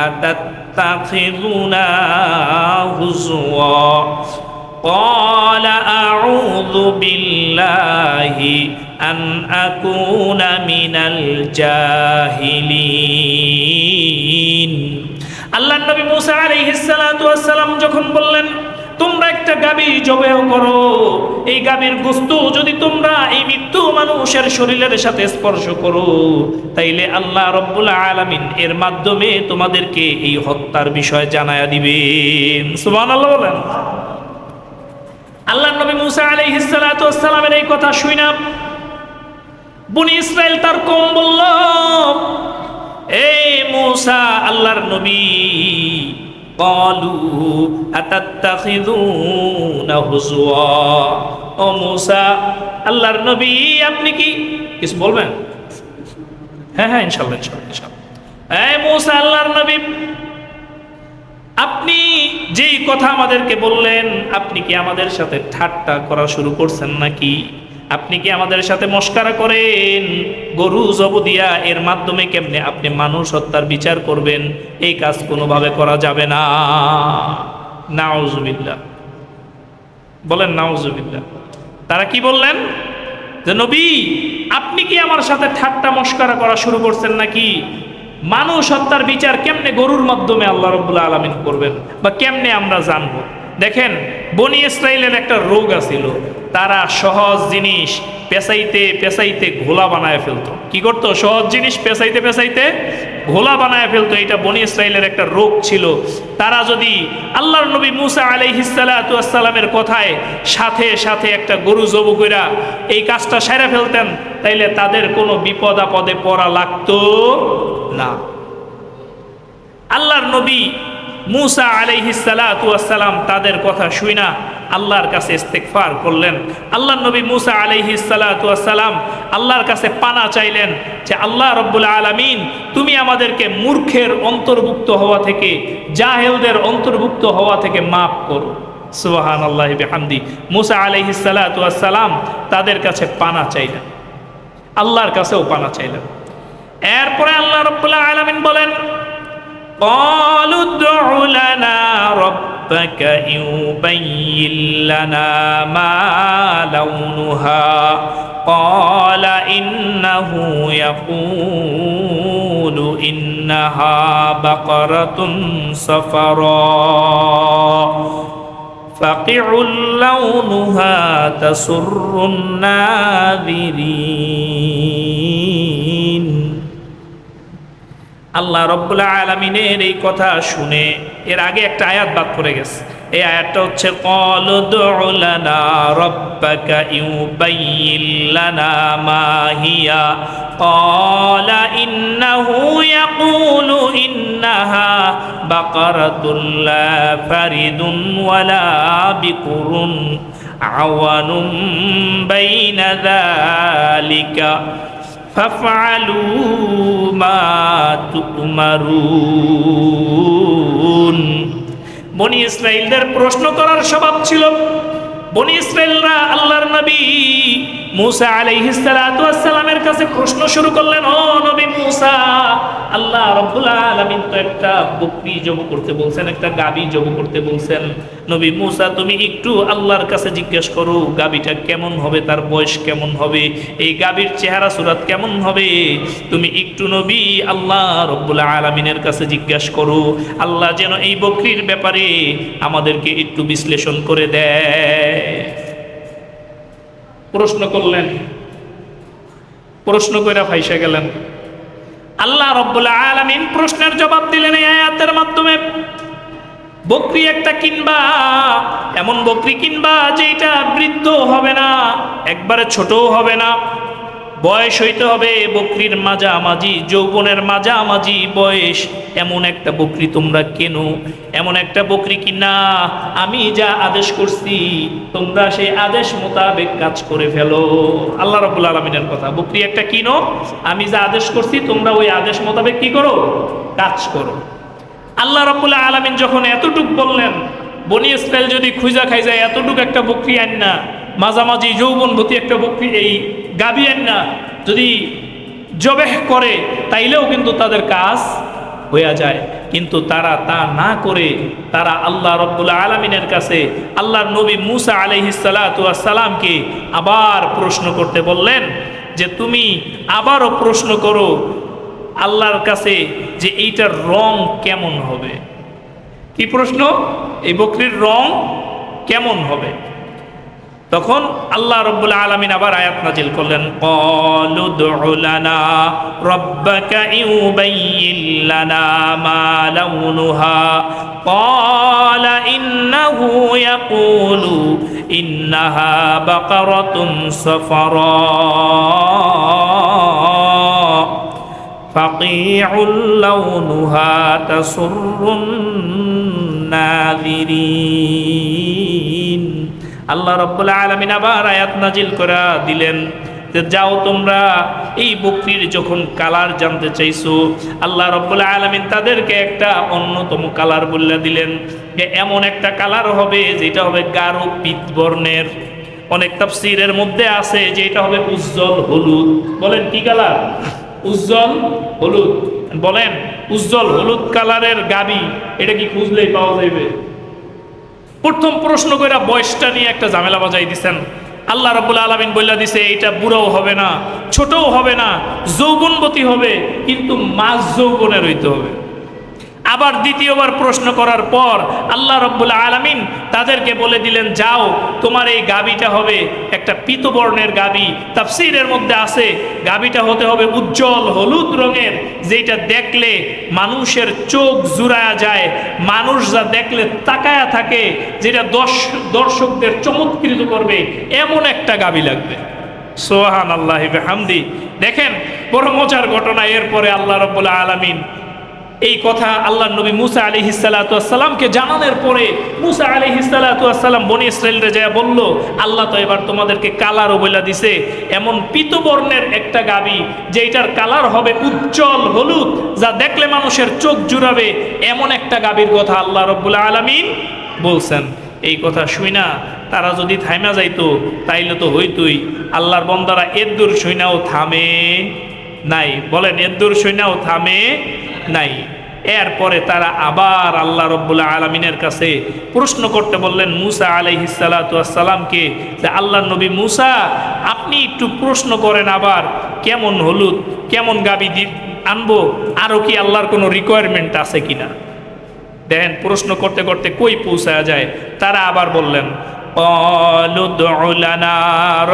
আতাত্তাখিযুনা হুজওয়া ক্বালা আউযু বিল্লাহি আন আকুনা মিনাল জাহিলিন। আল্লাহর নবী মূসা আলাইহিস সালাতু ওয়াস সালাম যখন বললেন তোমরা একটা গাবী জবাহ করো, এই গাবীর গোশত যদি তোমরা এই মৃত্যু মানুষের শরীরের সাথে স্পর্শ করো তাইলে আল্লাহ রাব্বুল আলামিন এর মাধ্যমে তোমাদেরকে এই হত্যার বিষয় জানায়া দিবেন। সুবহানাল্লাহ বলেন। আল্লাহর নবী মূসা আলাইহিস সালাতু ওয়াস সালামের এই কথা শুনে বনি ইসরাইল তার কওম বলল, এই মূসা, আল্লাহর নবী, ক্বালু আতাত্তাখিযুনা হুজওয়া, ও মূসা, আল্লাহর নবী, আপনি কি কিছু বলবেন? হ্যাঁ হ্যাঁ ইনশাআল্লাহ ইনশাআল্লাহ। এই মূসা, আল্লাহর নবী, আপনি যেই কথা আমাদেরকে বললেন, আপনি কি আমাদের সাথে ঠাট্টা করা শুরু করছেন নাকি? আপনি কি আমাদের সাথে মস্করা করেন? গরু জব দিয়া এর মাধ্যমে কেমনে আপনি মানুষ হত্যার বিচার করবেন? এই কাজ কোনোভাবে করা যাবে না। নাউজুবিল্লাহ, বলেন নাউজুবিল্লাহ। তারা কি বললেন? যে নবী, আপনি কি আমার সাথে ঠাট্টা মস্করা করা শুরু করছেন নাকি? মানুষ হত্যার বিচার কেমনে গরুর মাধ্যমে আল্লাহ রাব্বুল আলামিন করবেন, বা কেমনে আমরা জানবো? দেখেন, বনি ইসরাইলের একটা রোগ আছিল, তারা সহজ জিনিস পেঁচাইতে পেঁচাইতে ঘোলা বানায় ফেলতো। কি করতো? সহজ জিনিস পেঁচাইতে পেঁচাইতে ঘোলা বানায় ফেলতো। এটা বনি ইসরাইলের একটা রোগ ছিল। তারা যদি আল্লাহর নবী মুসা আলাইহিস সালাতু ওয়াস সালামের কথায় সাথে সাথে একটা গরু জব কইরা এই কাজটা সেরে ফেলতেন, তাইলে তাদের কোনো বিপদ আপদে পড়া লাগতো না। আল্লাহর নবী মুসা আলাইহিস সালাতু ওয়াস সালাম তাদের কথা শুইনা আল্লাহর কাছে ইস্তেগফার করলেন। আল্লাহর নবী মুসা আলাইহিস সালাতু ওয়াস সালাম আল্লাহর কাছে পানা চাইলেন যে আল্লাহ রাব্বুল আলামিন, তুমি আমাদেরকে মূর্খের অন্তর্ভুক্ত হওয়া থেকে, জাহেলদের অন্তর্ভুক্ত হওয়া থেকে মাফ করো। সুবহানাল্লাহি বিহামদি। মুসা আলাইহিস সালাতু ওয়াস সালাম তাদের কাছে পানা চাইলেন, আল্লাহর কাছেও পানা চাইলেন। এরপরে আল্লাহ রাব্বুল আলামিন বলেন, قالوا ادع لنا ربك يبين لنا ما لونها قال إنه يقول إنها بقرة صفراء فقع لونها تسر الناظرين। আল্লাহ রাব্বুল আলামিনের এই কথা শুনে এর আগে একটা আয়াত বাদ পড়ে গেছে। এই আয়াতটা হচ্ছে ক্বালু দু'উ লানা রাব্বাকা ইউবাইয়িন লানা মা হিয়া ক্বালা ইন্নাহু ইয়াকুলু ইন্নাহা বাকারাতুন লা ফারিদুন ওয়ালা বিকুরুন আওয়ানুম বাইনা যালিকা ফাফআলু মা তুমারুন। বনি ইসরাইলদের প্রশ্ন করার স্বভাব ছিল। বনি ইসরাইলরা আল্লাহর নবী মুসা আলাইহিস সালাতু ওয়াস সালামের কাছে প্রশ্ন শুরু করলেন, ও নবী মুসা, আল্লাহ রাব্বুল আলামিন তো একটা বকরি জব করতে বলছেন, একটা গাবি জব করতে বলছেন। নবী মুসা, তুমি একটু আল্লাহর কাছে জিজ্ঞেস করো গাবিটা কেমন হবে, তার বয়স কেমন হবে, এই গাবির চেহারা সুরাত কেমন হবে। তুমি একটু নবী আল্লাহ রাব্বুল আলামিনের কাছে জিজ্ঞাসা করো, আল্লাহ যেন এই বকরির ব্যাপারে আমাদেরকে একটু বিশ্লেষণ করে দেয়। প্রশ্ন করলেন, প্রশ্ন কইরা ফাইসা গেলেন। আল্লাহ রাব্বুল আলামিন প্রশ্নের জবাব দিলেন এই আয়াতের মাধ্যমে। বকরি একটা কিনবা, এমন বকরি কিনবা যেটা বৃদ্ধ হবে না, একবারে ছোটও হবে না, বয়স হইতে হবে বকরির মাঝামাঝি, যৌবনের মাঝামাঝি বয়স, এমন একটা বকরি তোমরা কেনো। এমন একটা বকরি কিনা আমি যা আদেশ করছি তোমরা সেই আদেশ মোতাবেক কাজ করে ফেলো। আল্লাহ রাব্বুল আলামিনের কথা, বকরি একটা কিনো, আমি যা আদেশ করছি তোমরা ওই আদেশ মোতাবেক কি করো, কাজ করো। আল্লাহ রাব্বুল আলামিন যখন এতটুক বললেন, বনি ইসরাইল যদি খুঁজা খাই যায় এতটুক একটা বকরি আন না, মাঝামাঝি যৌবনভূতি একটা বকরি এই গাবি আন না যদি জবেহ করে, তাইলেও কিন্তু তাদের কাজ হয়ে যায়। কিন্তু তারা তা না করে তারা আল্লাহ রাব্বুল আলামিনের কাছে আল্লাহর নবী মুসা আলাইহিস সালাতু ওয়াস সালামকে আবার প্রশ্ন করতে বললেন যে তুমি আবারও প্রশ্ন করো আল্লাহর কাছে যে এইটার রং কেমন হবে। কি প্রশ্ন? এই বকরির রং কেমন হবে। তখন আল্লাহ রাব্বুল আলামিন আবার আয়াত নাজিল করলেন, ক্বালু দু'উ লানা রাব্বাকা ইউবাইয়িন লানা মা লাউনুহা ক্বালা ইন্নাহু ইয়াকুলু ইন্নাহা বাকারাতুন সাফরা ফাকিউল লাউনুহা তাসুরুন নাযিরিন। আল্লাহ রাব্বুল আলামিন আবার আয়াত নাজিল করে দিলেন যে যাও তোমরা এই বকরির যখন কালার জানতে চাইছো, আল্লাহ রাব্বুল আলামিন তাদেরকে একটা অন্যতম কালার বলে দিলেন যে এমন একটা কালার হবে যেটা হবে গাঢ় পিত বর্ণের। অনেক তাফসীরের মধ্যে আছে যে এটা হবে উজ্জ্বল হলুদ। বলেন কি কালার? উজ্জ্বল হলুদ। বলেন উজ্জ্বল হলুদ কালারের গাবি এটা কি খুঁজলেই পাওয়া যাবে? প্রথম প্রশ্ন কইরা বয়সটা নিয়ে একটা ঝামেলা বাজাই দিছেন। আল্লাহ রাব্বুল আলামিন বইলা দিছে এটা বুড়াও হবে না, ছোটও হবে না, যৌবনবতী হবে, কিন্তু মাঝ যৌবনের হইতে হবে। আবার দ্বিতীয়বার প্রশ্ন করার পর আল্লাহ রাব্বুল আলামিন তাদেরকে বলে দিলেন, যাও তোমার এই গাবিটা হবে একটা পীতবর্ণের গাবি। তাফসীরের মধ্যে আছে গাবিটা হতে হবে উজ্জ্বল হলুদ রঙের, যেটা দেখলে মানুষের চোখ জুড়ায়া যায়, মানুষ যা দেখলে তাকায়া থাকে, যেটা দর্শকদের চমৎকৃত করবে, এমন একটা গাবি লাগবে। সুবহানাল্লাহি ওয়া বিহামদি। দেখেন বড় মজার ঘটনা। এরপরে আল্লাহ রাব্বুল আলামিন এই কথা আল্লাহ নবী মুসা আলাইহিস সালাতু ওয়াস সালামকে জানানোর পরে মুসা আলাইহিস সালাতু ওয়াস সালাম বনি ইসরাইলরে যায় বলল, আল্লাহ তো এবার তোমাদেরকে কালারও বলে দিছে, এমন পীতবর্ণের একটা গাবি যেটার কালার হবে উজ্জ্বল হলুদ, যা দেখলে মানুষের চোখ জুড়াবে, এমন একটা গাবির কথা আল্লাহ রাব্বুল আলামিন বলছেন। এই কথা শুইনা তারা যদি থাইমা যাইতো তাইলে তো হইতই। আল্লাহর বান্দারা এদ্দুর শুইনাও থামে নাই। বলেন এদ্দুর শুইনাও থামে নাই। এরপরে তারা আবার আল্লাহ রাব্বুল আলামিনের কাছে প্রশ্ন করতে বললেন মুসা আলাইহিস সালাতু ওয়াস সালামকে, যে আল্লাহর নবী মুসা আপনি একটু প্রশ্ন করেন আবার, কেমন হলুদ কেমন গাবি আনবো, আরও কি আল্লাহর কোনো রিকোয়ারমেন্ট আছে কিনা। দেখেন প্রশ্ন করতে করতে কই পৌঁছায়া যায়। তারা আবার বললেন, قالوا ادع لنا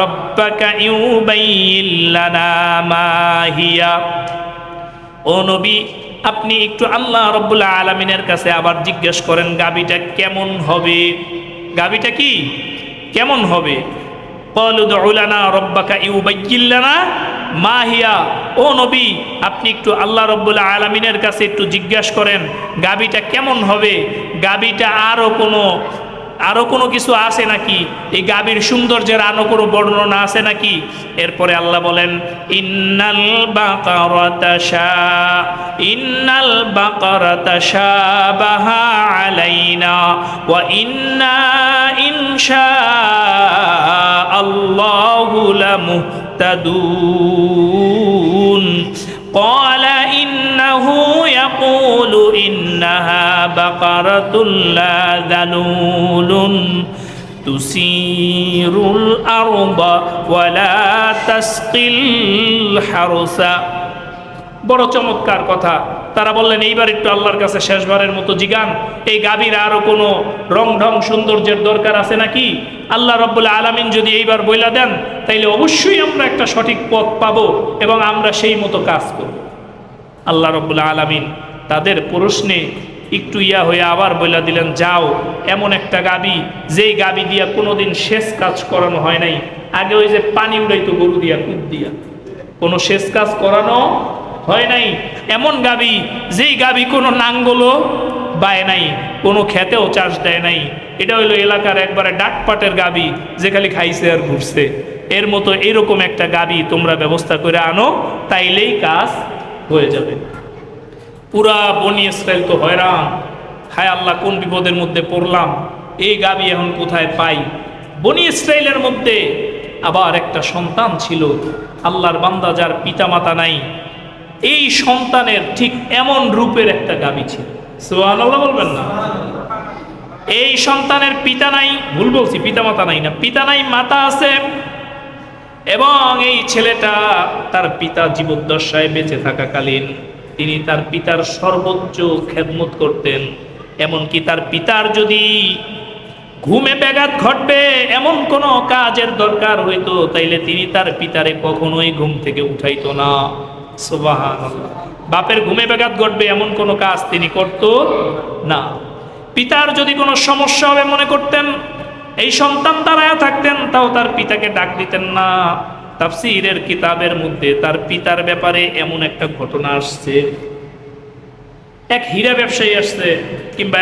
ربك يبين لنا ما هي। ও নবী আপনি একটু আল্লাহ রাব্বুল আলামিনের কাছে আবার জিজ্ঞেস করেন গাবিটা কেমন হবে, গাবিটা কি কেমন হবে। قالوا ادع لنا ربك يبين لنا ما هي। ও নবী আপনি একটু আল্লাহ রাব্বুল আলামিনের কাছে একটু জিজ্ঞেস করেন গাবিটা কেমন হবে, গাবিটা আরো কোনো কিছু আছে নাকি, এই গাভীর সৌন্দর্যের আরো কোনো বর্ণনা আছে নাকি। এরপরে আল্লাহ বলেন, ইন্নাল বাকারাতা শাবাহা আলাইনা ওয়া ইন্না ইনশাআল্লাহু লামুহতাদুন। قال إنه يقول إنها بقرة لا ذلول تثير الأرض ولا تسقي الحرث। বড় চমৎকার কথা। তারা বললেন এইবার একটু আল্লাহর কাছে শেষবারের মতো জিগান, এই গাভীর আরো কোনো রং ঢং সৌন্দর্যের দরকার আছে নাকি। আল্লাহ রাব্বুল আলামিন যদি এইবার বইলা দেন তাইলে অবশ্যই আমরা একটা সঠিক পথ পাবো এবং আমরা সেই মতো কাজ করব। আল্লাহ রাব্বুল আলামিন তাদের প্রশ্নে একটু হয়ে আবার বইলা দিলেন, যাও এমন একটা গাভী যেই গাভী দিয়া কোনোদিন শেষ কাজ করানো হয় নাই। আগে ওই যে পানি উড়াইতো গরু দিয়া, কূপ দিয়া, কোনো শেষ কাজ করানো হয় নাই। এমন গাভী যেই গাভী কোনো নাঙ্গলও বায় নাই, কোনো খেতেও চাষ দেয় নাই। এটা হইলো এলাকার একবারে ডাকপাটের গাভী যে খালি খাইছে আর ঘুরছে। এর মতো এইরকম একটা গাভী তোমরা ব্যবস্থা করে আনো, তাইলেই কাজ হয়ে যাবে। পুরা বনি ইসরাইল তো হয়রান, হায় আল্লাহ কোন বিপদের মধ্যে পড়লাম, এই গাভী এখন কোথায় পাই। বনি ইসরাইলের মধ্যে আবার একটা সন্তান ছিল, আল্লাহর বান্দা যার পিতামাতা নাই, এই সন্তানের ঠিক এমন রূপের একটা গাভী ছিল। সুবহানাল্লাহ বলবেন না। এই সন্তানের পিতা নাই, ভুল বলছি, পিতামাতা নাই না, পিতা নাই মাতা আছে। এবং এই ছেলেটা তার পিতা জীবদ্দশায় বেঁচে থাকাকালীন তিনি তার পিতার সর্বোচ্চ খেদমত করতেন। এমনকি তার পিতার যদি ঘুমে ব্যাঘাত ঘটবে, এমন কোনো কাজের দরকার হইতো, তাইলে তিনি তার পিতারে কখনোই ঘুম থেকে উঠাইতো না। সুবহানাল্লাহ। বাপের ঘুমে ব্যাঘাত ঘটবে এমন কোনো কাজ তিনি করত না। পিতার যদি কোনো সমস্যা হবে মনে করতেন, এই সন্তান দাঁড়ায় থাকতেন, তাও তার পিতাকে ডাক দিতেন না। তাফসীরের কিতাবের মধ্যে তার পিতার ব্যাপারে এমন একটা ঘটনা আসছে, এক হীরা ব্যবসায়ী আসছে, কিংবা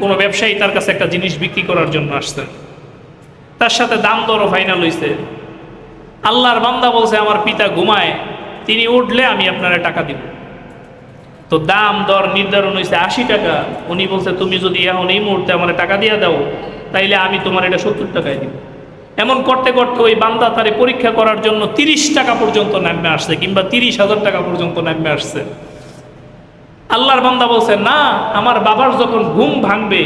কোনো ব্যবসায়ী তার কাছে একটা জিনিস বিক্রি করার জন্য আসছেন, তার সাথে দাম দরও ফাইনাল হয়েছে। আল্লাহর বান্দা বলছে আমার পিতা ঘুমায়, তিনি উঠলে আমি আপনারা টাকা দিব। তো দাম দর নির্ধারণ হয়েছে 80 টাকা। উনি বলছে তুমি যদি এখন এই মুহূর্তে আমার টাকা দিয়ে দাও তাইলে আমি তোমার এটা 70 টাকায় দিব। এমন করতে করতে ওই বান্দা তারে পরীক্ষা করার জন্য 30 টাকা পর্যন্ত নামে আসছে, কিংবা 30,000 টাকা পর্যন্ত নামে আসছে। আল্লাহর বান্দা বলছে, না, আমার বাবার যখন ঘুম ভাঙবে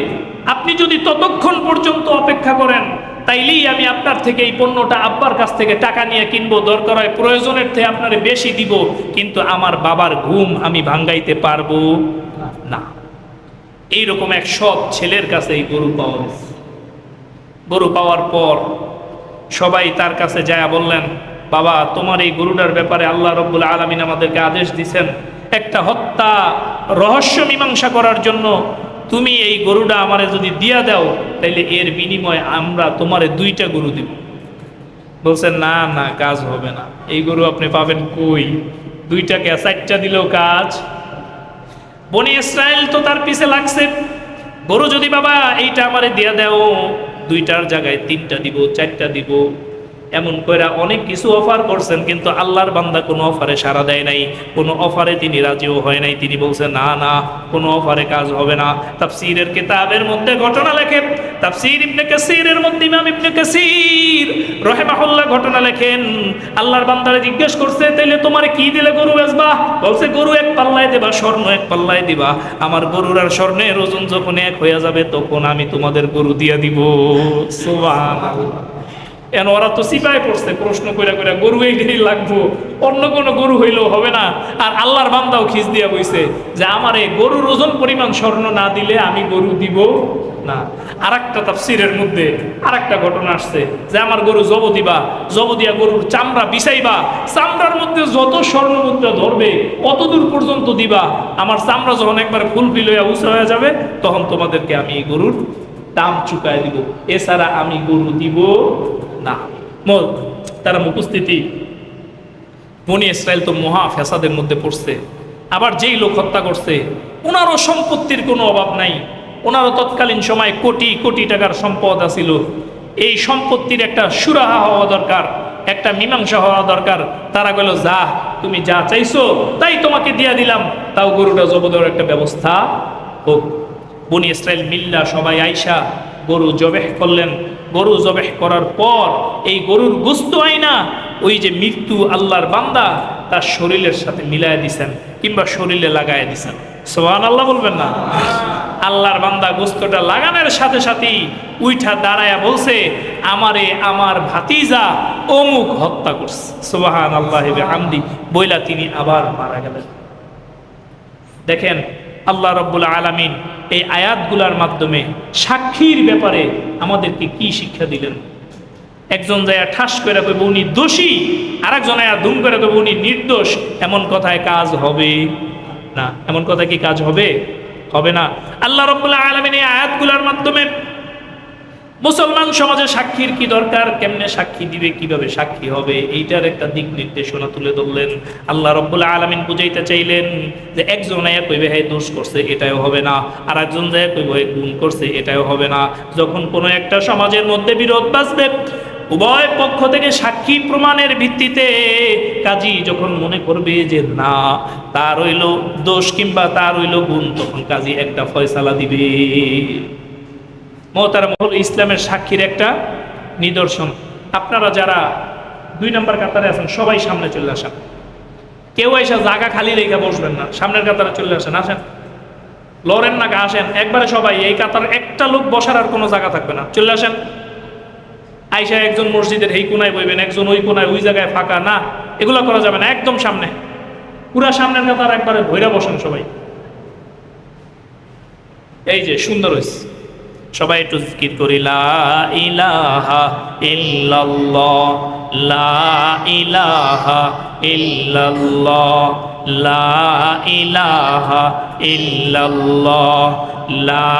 আপনি যদি ততক্ষণ পর্যন্ত অপেক্ষা করেন তাইলেই আমি আপনার থেকে এই পণ্যটা আব্বার কাছ থেকে টাকা নিয়ে কিনবো, দরকার হয় প্রয়োজনের থেকে আপনারে বেশি দিব, কিন্তু আমার বাবার ঘুম আমি ভাঙ্গাইতে পারবো না। এইরকম এক সৎ ছেলের কাছে এই গরু পাওয়া গেছে। গরু পাওয়ার পর সবাই তার কাছে যায় বললেন, বাবা, তোমার এই গরুটার ব্যাপারে আল্লাহ রাব্বুল আলামিন আমাদেরকে আদেশ দিয়েছেন একটা হত্যা রহস্য মীমাংসা করার জন্য। তুমি এই গরুটা আমারে যদি দিয়া দাও তাইলে এর বিনিময়ে আমরা তোমারে 2টা গরু দিব। বলছেন, না না, কাজ হবে না, এই গরু আপনি পাবেন কই, 2টাকে 4টা দিলেও কাজ। বনি ইসরাইল তো তার পিছে লাগছে, গরু যদি বাবা এইটা আমারে দিয়া দাও 2টার জায়গায় 3টা দিব, 4টা দিব, এমন কইরা অনেক কিছু অফার করছেন, কিন্তু আল্লাহর বান্দা কোনো অফারে সাড়া দেয় নাই, কোনো অফারে তিনি রাজিও হয় নাই। তিনি বলছেন, না না, কোনো অফারে কাজ হবে না। তাফসীরের কিতাবের মধ্যে ঘটনা লেখেন, তাফসীর ইবনে কাসীরের মধ্যে ইমাম ইবনে কাসীর রাহিমাহুল্লাহ ঘটনা লেখেন, আল্লাহর বান্দারে জিজ্ঞেস করছে, তাইলে তোমারে কি দিলে গরু বেচবা? বলছে, গরু 1 পাল্লায় দিবা, স্বর্ণ 1 পাল্লায় দিবা। আমার গরুর আর স্বর্ণের ওজন যখন 1 হয়ে যাবে তখন আমি তোমাদের গরু দিয়া দিব। সুবহানাল্লাহ। এন ওরা তো সিপাই পড়ছে, প্রশ্ন কইরা কইরা গরু এইটাই লাগবো, অন্য কোনো গরু হইলেও হবে না। আর আল্লাহর বান্দাও খিস দিয়া বইছে যে আমার এই গরুর ওজন পরিমাণ স্বর্ণ না দিলে আমি গরু দিব না। আর একটা তাফসীরের মধ্যে আর একটা ঘটনা আসছে যে আমার গরু জব দিবা, জব দিয়া গরুর চামড়া বিছাইবা, চামড়ার মধ্যে যত স্বর্ণ মুদ্রা ধরবে কত দূর পর্যন্ত দিবা, আমার চামড়া যখন একবার ফুলফিল হইয়া উঁচা হয়ে যাবে তখন তোমাদেরকে আমি এই গরুর দাম চুকায় দিব, এছাড়া আমি গরু দিব না। তারা উপস্থিতি, বনি ইসরাইল তো মহা ফ্যাসাদের মধ্যে পড়ছে। আবার যেই লোক হত্যা করছে ওনারও সম্পত্তির কোনো অভাব নাই, ওনারও তৎকালীন সময় কোটি কোটি টাকার সম্পদ আছিল। এই সম্পত্তির একটা সুরাহা হওয়া দরকার, একটা মীমাংসা হওয়া দরকার। তারা গেল, যা তুমি যা চাইছো তাই তোমাকে দিয়া দিলাম, তাও গরুটা জব দেওয়ার একটা ব্যবস্থা হোক। বনি ইসরাইল মিল্লা সবাই আইসা গরু জবেহ করলেন। গরু জবেহ করার পর এই গরুর গোশত আইনা ওই যে মৃত্যু আল্লাহর বান্দা তার শরীরের সাথে মিলায় দিছেন, কিংবা শরীরে লাগায় দিছেন। সুবহানাল্লাহ বলবেন না? আল্লাহর বান্দা গোশতটা লাগানোর সাথে সাথেই উইঠা দাঁড়ায়া বলছে, আমারে আমার ভাতিজা অমুক হত্যা করছে। সুবহানাল্লাহি ওয়া বিহামদি বইলা তিনি আবার মারা গেলেন। দেখেন আল্লাহ রাব্বুল আলামিন এই আয়াতগুলোর মাধ্যমে সাক্ষীর ব্যাপারে আমাদেরকে কি শিক্ষা দিলেন। একজন যায় ঠাস করে কইব উনি দোষী, আরেকজন আয়া ধুম করে কইব উনি নির্দোষ। এমন কথায় কাজ হবে না। এমন কথা কি কাজ হবে? হবে না। আল্লাহ রাব্বুল আলামিন এই আয়াতগুলোর মাধ্যমে মুসলমান সমাজে সাক্ষীর কি দরকার, কেমনে সাক্ষী দিবে, কিভাবে সাক্ষী হবে, এইটার একটা দিক নির্দেশনা তুলে ধরলেন। আল্লাহ রাব্বুল আলামিন বুঝাইতে চাইলেন যে একজন আয়া কইবে হ্যাঁ দোষ করছে, এটাও হবে না, আর একজন যায় কইবে হ্যাঁ গুণ করছে, এটাও হবে না। যখন কোনো একটা সমাজের মধ্যে বিরোধ বাজবে, উভয় পক্ষ থেকে সাক্ষী প্রমাণের ভিত্তিতে কাজী যখন মনে করবে যে না তার হইল দোষ কিংবা তার হইল গুণ, তখন কাজী একটা ফয়সালা দিবে। মোহতারাম, ইসলামের সাক্ষীর একটা নিদর্শন। আপনারা যারা 2 নম্বর কাতারে আছেন সবাই সামনে চলে আসেন। কেউ এসে জায়গা খালি রেখে বসবেন না, সামনের কাতারে চলে আসেন। আসেন, লড়েন না, আসেন একবারে সবাই। এই কাতার একটা লোক বসার আর কোনো জায়গা থাকবে না, চলে আসেন। আইসা একজন মসজিদের এই কোনায় বইবেন, একজন ওই কোনায়, ওই জায়গায় ফাঁকা না, এগুলো করা যাবে না। একদম সামনে, পুরা সামনের কাতার একবারে ভৈরা বসেন সবাই। এই যে সুন্দর হয়েছে, সবাই একটু জিকির করি, লা ইলাহা ইল্লাল্লাহ, লা ইলাহা ইল্লাল্লাহ, লা ইলাহা ইল্লাল্লাহ, লা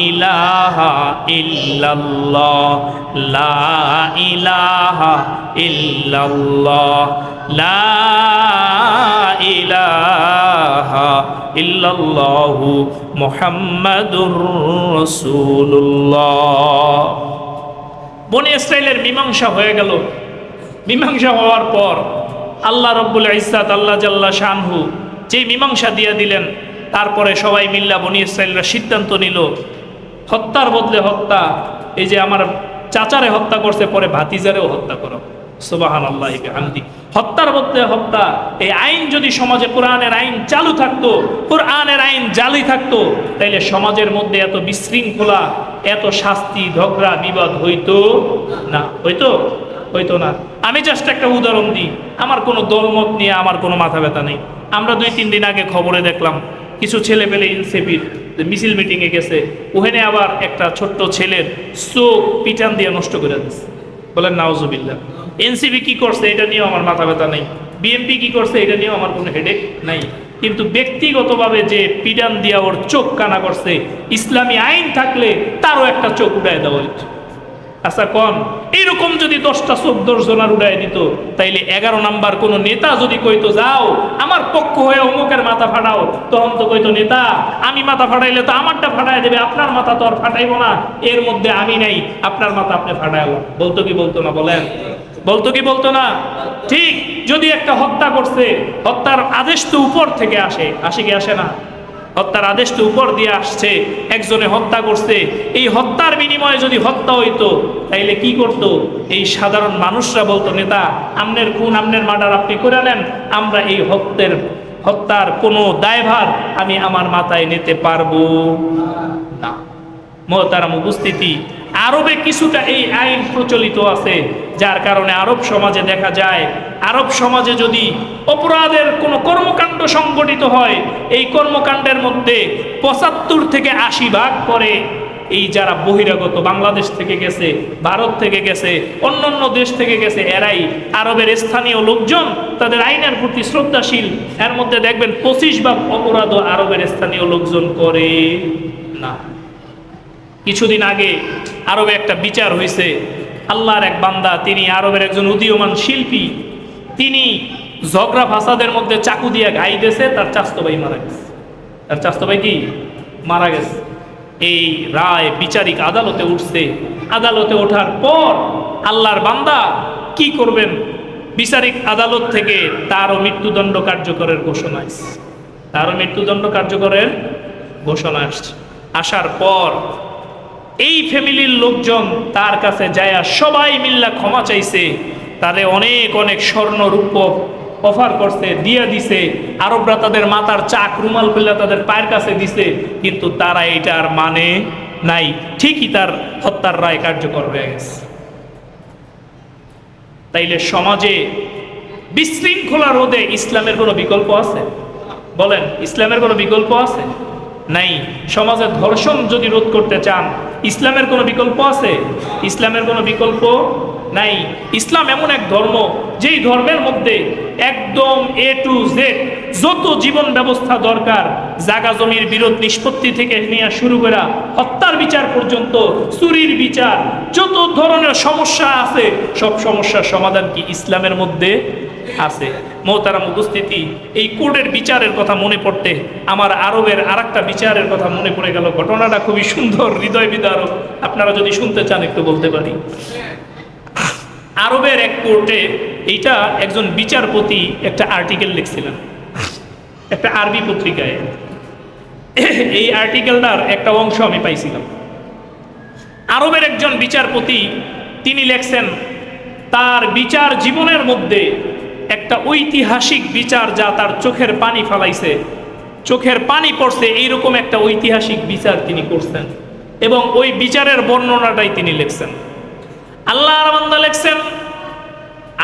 ইলাহা ইল্লাল্লাহ, লা ইলাহা ইল্লাল্লাহ, লা ইলাহা ইল্লাল্লাহু মুহাম্মাদুর রাসূলুল্লাহ। বনি ইসরাইলের মীমাংসা হয়ে গেল। মীমাংসা হওয়ার পর আল্লাহ রব্বুল ইজ্জাত, আল্লাহ জাল্লা শানহু যেই মীমাংসা দিয়ে দিলেন, তারপরে সবাই মিল্লা বনি ইসরাইলরা সিদ্ধান্ত নিল হত্যার বদলে হত্যা। এই যে আমার চাচারে হত্যা করছে, পরে ভাতিজারেও হত্যা করো। সুবহানাল্লাহি বিহামদি। হত্যার মধ্যে হত্যা, এই আইন যদি সমাজে কোরআনের আইন চালু থাকতো, কোরআনের আইন জালি থাকতো, তাইলে সমাজের মধ্যে এত বিশৃঙ্খলা, এত শাস্তি, ঝগড়া, বিবাদ হইতো না। হইতো না। আমি জাস্ট একটা উদাহরণ দিই। আমার কোনো দলমত নিয়ে আমার কোনো মাথা ব্যথা নেই। আমরা 2-3 দিন আগে খবরে দেখলাম কিছু ছেলে পেলে এনসিপির মিছিল মিটিংয়ে গেছে, ওখানে আবার একটা ছোট্ট ছেলের চোখ পিটান দিয়ে নষ্ট করে দিচ্ছে। বলেন নাউজুবিল্লাহ। এনসিপি কি করছে এটা নিয়েও আমার মাথা ব্যথা নেই, বিএনপি কি করছে এটা নিয়েও আমার কোনো হেডেক নাই, কিন্তু ব্যক্তিগতভাবে যে পিটান দিয়া ওর চোখ কানা করছে, ইসলামী আইন থাকলে তারও একটা চোখ উড়ায় দেওয়া হইতো। আচ্ছা কন, এইরকম যদি 10টা চোখ 10 জনার উড়াই দিত, তাইলে 11 নাম্বার কোন নেতা যদি কইতো যাও আমার পক্ষ হয়ে অমুকের মাথা ফাটাও, তখন তো কইতো নেতা আমি মাথা ফাটাইলে তো আমারটা ফাটাই দেবে, আপনার মাথা তো আর ফাটাইবো না, এর মধ্যে আমি নাই, আপনার মাথা আপনি ফাটাইলো। বলতো কি বলতো না? বলেন, বলতো কি বলতো না? ঠিক। যদি একটা হত্যা করছে, হত্যার আদেশ তো উপর থেকে আসে কি আসে না? হত্যার আদেশ তো উপর দিয়ে আসছে, একজনে হত্যা করছে, এই হত্যার বিনিময়ে যদি হত্যা হইতো, তাইলে কি করত? এই সাধারণ মানুষরা বলতো নেতা আমনের খুন, আমনের মার্ডার আপনি করে নেন, আমরা এই হত্যার কোনো দায়ভার আমি আমার মাথায় নিতে পারবো না। মুহতারাম উপস্থিতি, আরবে কিছুটা এই আইন প্রচলিত আছে, যার কারণে আরব সমাজে দেখা যায়, আরব সমাজে যদি অপরাধের কোনো কর্মকাণ্ড সংগঠিত হয়, এই কর্মকাণ্ডের মধ্যে 75 থেকে 80% করে এই যারা বহিরাগত, বাংলাদেশ থেকে গেছে, ভারত থেকে গেছে, অন্যান্য দেশ থেকে গেছে, এরাই আরবের স্থানীয় লোকজন, তাদের আইনের প্রতি শ্রদ্ধাশীল। এর মধ্যে দেখবেন 25% অপরাধ আরবের স্থানীয় লোকজন করে না। কিছুদিন আগে আরবে একটা বিচার হয়েছে, আল্লাহর এক বান্দা, তিনি আরবের একজন উদীয়মান শিল্পী, তিনি ঝগড়া ফাসাদের মধ্যে চাকু দিয়ে ঘাই দিয়েছে, তার চাচাতো ভাই মারা গেছে। তার চাচাতো ভাই কি মারা গেছে। এই রায় বিচারিক আদালতে উঠছে। আদালতে ওঠার পর আল্লাহর বান্দা কি করবেন? বিচারিক আদালত থেকে তারও মৃত্যুদণ্ড কার্যকরের ঘোষণা আসছে। তারও মৃত্যুদণ্ড কার্যকরের ঘোষণা আসছে। আসার পর এই ফ্যামিলির লোকজন তার কাছে যায়, সবাই মিল্লা ক্ষমা চাইছে, তারে অনেক অনেক স্বর্ণ রূপ অফার করছে, দিয়ে দিছে। আরবরা তাদের মাথার চাক রুমাল খুলে তাদের পায়ের কাছে দিছে, কিন্তু তারা এটার মানে নাই। ঠিকই তার হত্যার রায় কার্যকর হয়ে গেছে। তাইলে সমাজে বিশৃঙ্খলা রোধে ইসলামের কোনো বিকল্প আছে? বলেন, ইসলামের কোনো বিকল্প আছে? নাই। সমাজে ধর্ষণ যদি রোধ করতে চান, ইসলামের কোনো বিকল্প আছে? ইসলামের কোনো বিকল্প নাই। ইসলাম এমন এক ধর্ম, যেই ধর্মের মধ্যে একদম A to Z যত জীবন ব্যবস্থা দরকার, জাগা জমির বিরোধ নিষ্পত্তি থেকে নিয়ে শুরু করে হত্যার বিচার পর্যন্ত, চুরির বিচার, যত ধরনের সমস্যা আছে, সব সমস্যার সমাধান কি ইসলামের মধ্যে আছে। মুহতারাম উপস্থিতি, এই কোর্টের বিচারের কথা মনে পড়তে আমার আরবের আরেকটা বিচারের কথা মনে পড়ে গেল। ঘটনাটা খুবই সুন্দর, হৃদয় বিদারক। আপনারা যদি শুনতে চান একটু বলতে পারি। আরবের এক কোর্টে, এইটা একজন বিচারপতি একটা আর্টিকেল লিখছিলেন একটা আরবি পত্রিকায়। এই আর্টিকেলটার একটা অংশ আমি পাইছিলাম। আরবের একজন বিচারপতি, তিনি লেখছেন তার বিচার জীবনের মধ্যে একটা ঐতিহাসিক বিচার, যা তার চোখের পানি ফালাইছে, চোখের পানি পড়ছে, এইরকম একটা ঐতিহাসিক বিচার তিনি করছেন, এবং ওই বিচারের বর্ণনাটাই তিনি লিখছেন। আল্লাহর বান্দা লিখছেন,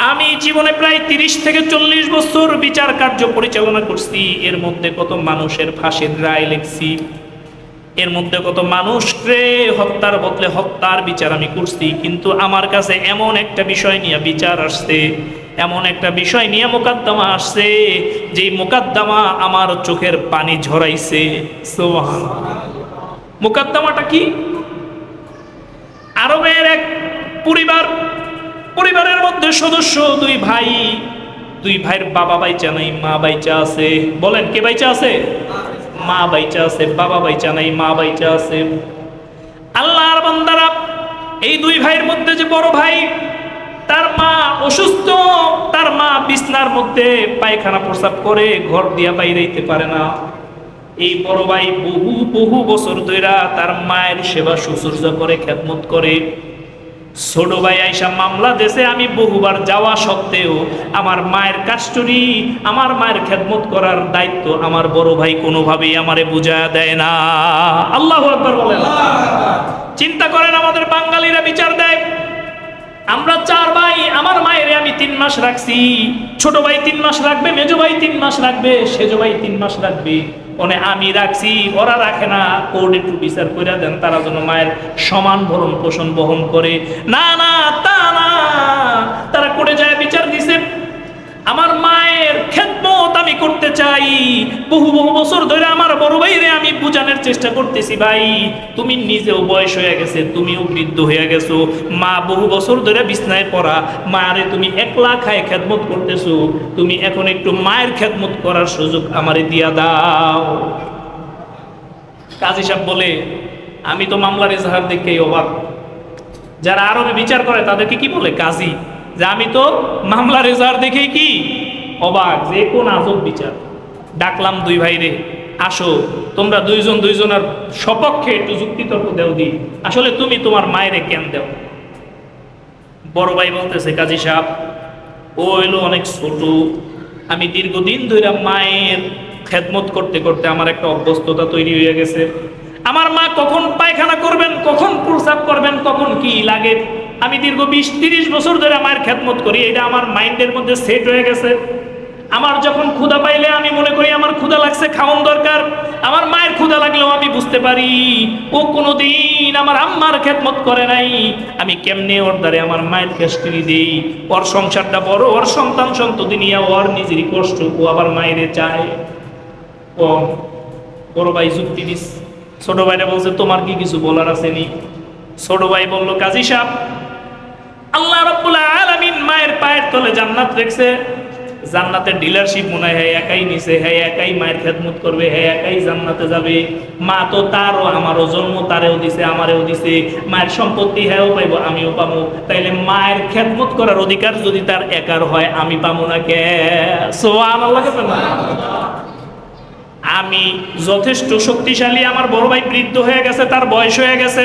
আমি জীবনে প্রায় 30 থেকে 40 বছর বিচার কার্য পরিচালনা করছি। এর মধ্যে কত মানুষের ফাঁসির রায় লিখছি, এর মধ্যে কত মানুষকে হত্যার বদলে হত্যার বিচার আমি করছি। কিন্তু আমার কাছে এমন একটা বিষয় নিয়ে বিচার আসছে, এমন একটা বিষয় নিয়ে মোকদ্দমা আসছে, যে মোকদ্দমা আমার চোখের পানি ঝরাইছে। সুবহানাল্লাহ। মোকদ্দমাটা কি? আরবের এক পরিবারের মধ্যে সদস্য, দুই ভাইয়ের বাবা বাইচা নাই, মা বাইচা আছে। বলেন, কে বাইচা আছে? মা বাইচা আছে। বাবা বাইচা নাই, মা বাইচা আছে। আল্লাহর বান্দারা, এই দুই ভাইয়ের মধ্যে যে বড় ভাই, তার মা অসুস্থ, তার মা বিছনার মধ্যে পায়খানা প্রস্রাব করে, ঘর দিয়া বাইরেইতে পারে না। এই বড় ভাই বহু বছর ধরে তার মায়ের সেবা শুশ্রূষা করে, খেদমত করে। ছোট ভাই আইসা মামলা দেশে আমি বহুবার যাওয়া সত্ত্বেও আমার মায়ের কাস্টডি, আমার মায়ের খেদমত করার দায়িত্ব আমার বড় ভাই কোনোভাবেই আমারে বুঝায়া দেয় না। আল্লাহু আকবার বলেন। চিন্তা করেন, আমাদের বাঙালিরা বিচার দেয়, আমরা 4 ভাই, আমার মায়ের আমি 3 মাস রাখছি, ছোট ভাই 3 মাস রাখবে, মেজো ভাই 3 মাস রাখবে, সেজো ভাই 3 মাস রাখবে, ওনে আমি রাখছি, ওরা রাখে না, কোর্ট একটু বিচার করে দেন তারা যেন মায়ের সমান ভরণ পোষণ বহন করে। না না, তা না, তারা কোর্টে যায় বিচার দিছে, আমার মায়ের খেদমত আমি করতে চাই, বহু বহু বছর ধরে আমার বড় ভাইরে আমি বুঝানোর চেষ্টা করতেছি, ভাই তুমি নিজেও বয়স হয়ে গেছে, তুমিও বৃদ্ধ হয়ে গেছো, মা বহু বছর ধরে বিছনায় পড়া, মারে তুমি একলা খায় খেদমত করতেছো, তুমি এখন একটু মায়ের খেদমত করার সুযোগ আমারে দিয়া দাও। কাজী সাহেব বলে, আমি তো মামলার এজাহার দেখেই অবাক। যারা আরবে বিচার করে তাদেরকে কি বলে? কাজী। যে আমি তো মামলার এজাহার দেখেই কি অবাক, যে কোন আজব বিচার। ডাকলাম 2 ভাইরে, আসো তোমরা দুইজন দুইজনের সপক্ষে একটু যুক্তিতর্ক দেও দি, আসলে তুমি তোমার মায়েরে কেন দেও? বড় ভাই বলতেছে, কাজী সাহেব ও হইলো অনেক ছোট, আমি দীর্ঘদিন ধরে মায়ের খেদমত করতে করতে আমার একটা অভ্যস্ততা তৈরি হয়ে গেছে। আমার মা কখন পায়খানা করবেন, কখন প্রস্রাব করবেন, কখন কি লাগে, আমি দীর্ঘ 20-30 বছর ধরে মায়ের খেদমত করি, এটা আমার মাইন্ডের মধ্যে সেট হয়ে গেছে। আমার যখন ক্ষুধা পাইলে আমি মনে করি আমার ক্ষুধা লাগছে, খাওয়ান দরকার। আমার মায়ের ক্ষুধা লাগলেও আমি বুঝতে পারি ও কোনোদিন আমার আম্মার খেদমত করে নাই, আমি কেমনে ওর দ্বারে আমার মায়ের কাস্টডি দিই, ওর সংসারটা বড়, ওর সন্তান সন্ততি নিয়ে ওর নিজেরই কষ্ট, ও আবার মায়েরে চায়। ও বড় ভাই যুক্তি দিস, ছোট ভাইরা বলছে তোমার কি কিছু বলার আছে নি? ছোট ভাই বলল, কাজী সাহেব আল্লাহ রাব্বুল আলামিন মায়ের পায়ের তলে জান্নাত রেখেছে, জান্নাতের ডিলারশিপ মনে হয় একাই নিছে, হ্যাঁ একাই মায়ের খেদমত করবে, হ্যাঁ একাই জান্নাতে যাবে। মা তো তারও আমারও জন্ম, তারেও দিছে আমারেও দিছে, মায়ের সম্পত্তি হ্যাঁও পাইব আমিও পাবো, তাইলে মায়ের খেদমত করার অধিকার যদি তার একার হয় আমি পাবো না কে? সুবহানাল্লাহ। আমি যথেষ্ট শক্তিশালী, আমার বড় ভাই বৃদ্ধ হয়ে গেছে, তার বয়স হয়ে গেছে,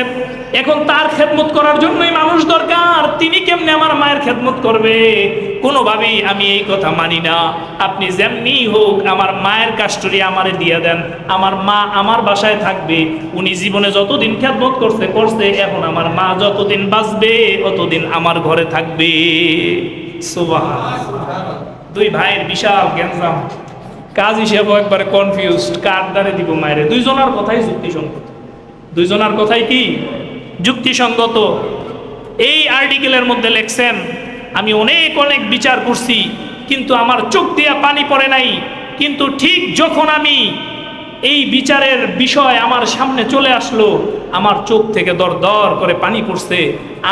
এখন তার খেদমত করার জন্যই মানুষ দরকার, তিনি কেমনে আমার মায়ের খেদমত করবে? কোনোভাবেই আমি এই কথা মানি না। আপনি যেমনি হোক আমার মায়ের কাস্টডি আমারে দিয়ে দেন, আমার মা আমার বাসায় থাকবে, উনি জীবনে যতদিন খেদমত করছে করছে, এখন আমার মা যতদিন বাঁচবে ততদিন আমার ঘরে থাকবে। সুবহানাল্লাহ। 2 ভাইয়ের বিশাল গ্যাঞ্জাম। কাজ হিসেবে একবারে কনফিউজড, কার দ্বারে দিব মায়েরে। দুইজনের কথাই যুক্তিসঙ্গত, দুইজনের কথাই কি যুক্তিসঙ্গত। এই আর্টিকেলের মধ্যে লেখছেন, আমি অনেক অনেক বিচার করছি কিন্তু আমার চোখ দিয়া পানি পড়ে নাই, কিন্তু ঠিক যখন আমি এই বিচারের বিষয় আমার সামনে চলে আসলো, আমার চোখ থেকে দর দর করে পানি পড়ছে।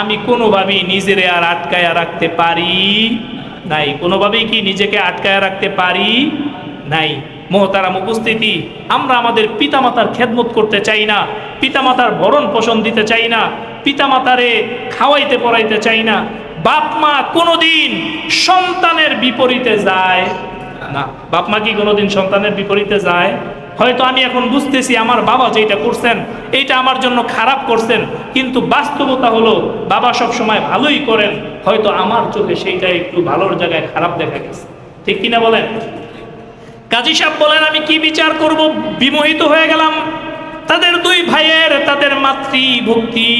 আমি কোনোভাবেই নিজেরে আর আটকায়া রাখতে পারি নাই, কোনোভাবেই কি নিজেকে আটকায়া রাখতে পারি নাই। মোহতারাম উপস্থিতি, আমরা আমাদের পিতামাতার খেদমত করতে চাই না, পিতামাতার ভরণ পোষণ দিতে চাই না, পিতামাতারে খাওয়াইতে পড়াইতে চাই না। বাপ মা কোনোদিন সন্তানের বিপরীতে যায় না। বাপ মা কি কোনোদিন সন্তানের বিপরীতে যায়? হয়তো আমি এখন বুঝতেছি আমার বাবা যেটা করছেন এইটা আমার জন্য খারাপ করছেন, কিন্তু বাস্তবতা হলো বাবা সব সময় ভালোই করেন, হয়তো আমার চোখে সেইটা একটু ভালোর জায়গায় খারাপ দেখা গেছে। ঠিক কিনা বলেন? কাজী সাহেব বলেন, আমি কি বিচার করব, বিমোহিত হয়ে গেলাম। তাদের 2 ভাইয়ের তাদের মাতৃভক্তি,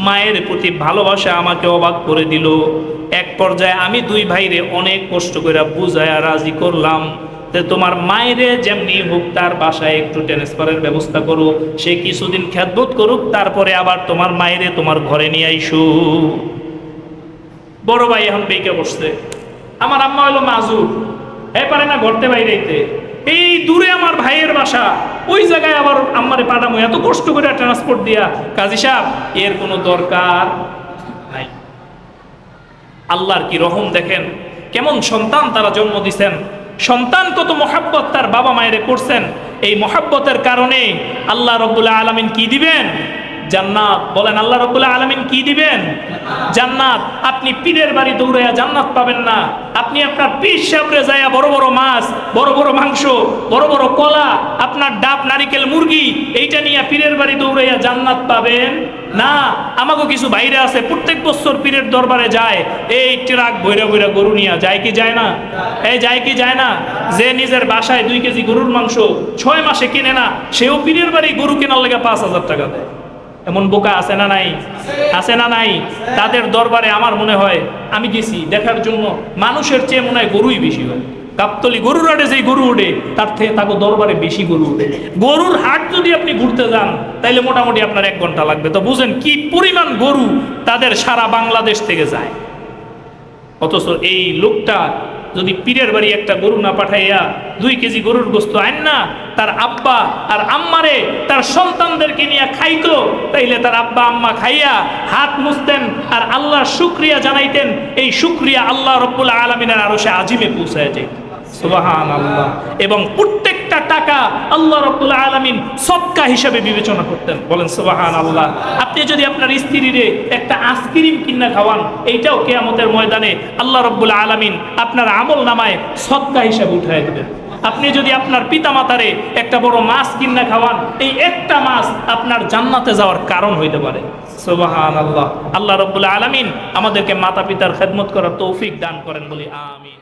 মায়ের প্রতি ভালোবাসা আমাকে অবাক করে দিল। এক পর্যায়ে আমি 2 ভাইরে অনেক কষ্ট করে বুঝায়া রাজি করলাম যে তোমার মায়েরে যেমনি হোক তার বাসায় একটু ট্রান্সফারের ব্যবস্থা করো, সে কিছুদিন খেদমত করুক, তারপরে আবার তোমার মায়েরে তোমার ঘরে নিয়ে আইসো। বড় ভাই এখন বেঁকে বসছে, আমার আম্মা হলো মাজুর, পারে না ঘরতে বাইরেতে, এই দূরে আমার ভাইয়ের বাসা, ওই জায়গায় আবার আম্মারে পাঠামো এত কষ্ট করে ট্রান্সপোর্ট দিয়া। কাজী সাহেব এর কোনো দরকার নাই। আল্লাহর কি রহম দেখেন, কেমন সন্তান তারা জন্ম দিছেন, সন্তান কত মহাব্বত তার বাবা মায়েরে করছেন। এই মহাব্বতের কারণে আল্লাহ রাব্বুল আলামিন কি দিবেন? জান্নাত। বলেন আল্লাহ রাব্বুল আলামিন কি দিবেন? জান্নাত। আপনি পীরের বাড়ি দৌড়াইয়া জান্নাত পাবেন না। আপনি আপনার পীর সাহেবরে যাইয়া বড় বড় মাছ, বড় বড় মাংস, বড় বড় কলা, আপনার ডাব, নারিকেল, মুরগি এইটা নিয়ে পীরের বাড়ি দৌড়াইয়া জান্নাত পাবেন না। আমাকে কিছু বাইরে আছে প্রত্যেক বছর পীরের দরবারে যায়, এই ট্রাক বইরা বইরা গরু নিয়ে যায় কি যায় না? এই যায় কি যায় না? যে নিজের বাসায় 2 কেজি গরুর মাংস 6 মাসে কিনে না, সেও পীরের বাড়ি গরু কেনার লেগে 5,000 টাকা দেয়। এমন বোকা আছে না নাই? আছে না নাই? তাদের দরবারে আমার মনে হয়, আমি গেছি দেখার জন্য, মানুষের চেয়ে মনে হয় গরুই বেশি হয়। গাবতলী গরুর হাটে যেই গরু ওঠে তার থেকে তাকে দরবারে বেশি গরু ওঠে। গরুর হাট যদি আপনি ঘুরতে যান তাইলে মোটামুটি আপনার 1 ঘন্টা লাগবে। তো বুঝেন কি পরিমাণ গরু তাদের সারা বাংলাদেশ থেকে যায়। অথচ এই লোকটা যদি পীরের বাড়ি একটা গরু না পাঠাইয়া 2 কেজি গরুর গোস্ত আইন না, তার আব্বা আর আম্মারে তার সন্তানদেরকে নিয়ে খাইতো, তাইলে তার আব্বা আম্মা খাইয়া হাত মুছতেন আর আল্লাহর শুকরিয়া জানাইতেন। এই শুকরিয়া আল্লাহ রাব্বুল আলামিনের আরশে আজিমে পৌঁছায় যায়। সুবহানাল্লাহ। এবং প্রত্যেকটা টাকা আল্লাহ রাব্বুল আলামিন সদকা হিসেবে বিবেচনা করতেন। বলেন সুবহানাল্লাহ। আপনি যদি আপনার স্ত্রীরে একটা আইসক্রিম কিনা খাওয়ান, এইটাও কিয়ামতের ময়দানে আল্লাহ রাব্বুল আলামিন আপনার আমল নামায় সদকা হিসেবে উঠায় দেবেন। আপনি যদি আপনার পিতামাতারে একটা বড় মাছ কিনা খাওয়ান, এই একটা মাছ আপনার জান্নাতে যাওয়ার কারণ হইতে পারে। সুবহানাল্লাহ। আল্লাহ রাব্বুল আলামিন আমাদেরকে মাতা পিতার খেদমত করার তৌফিক দান করেন বলি আমিন।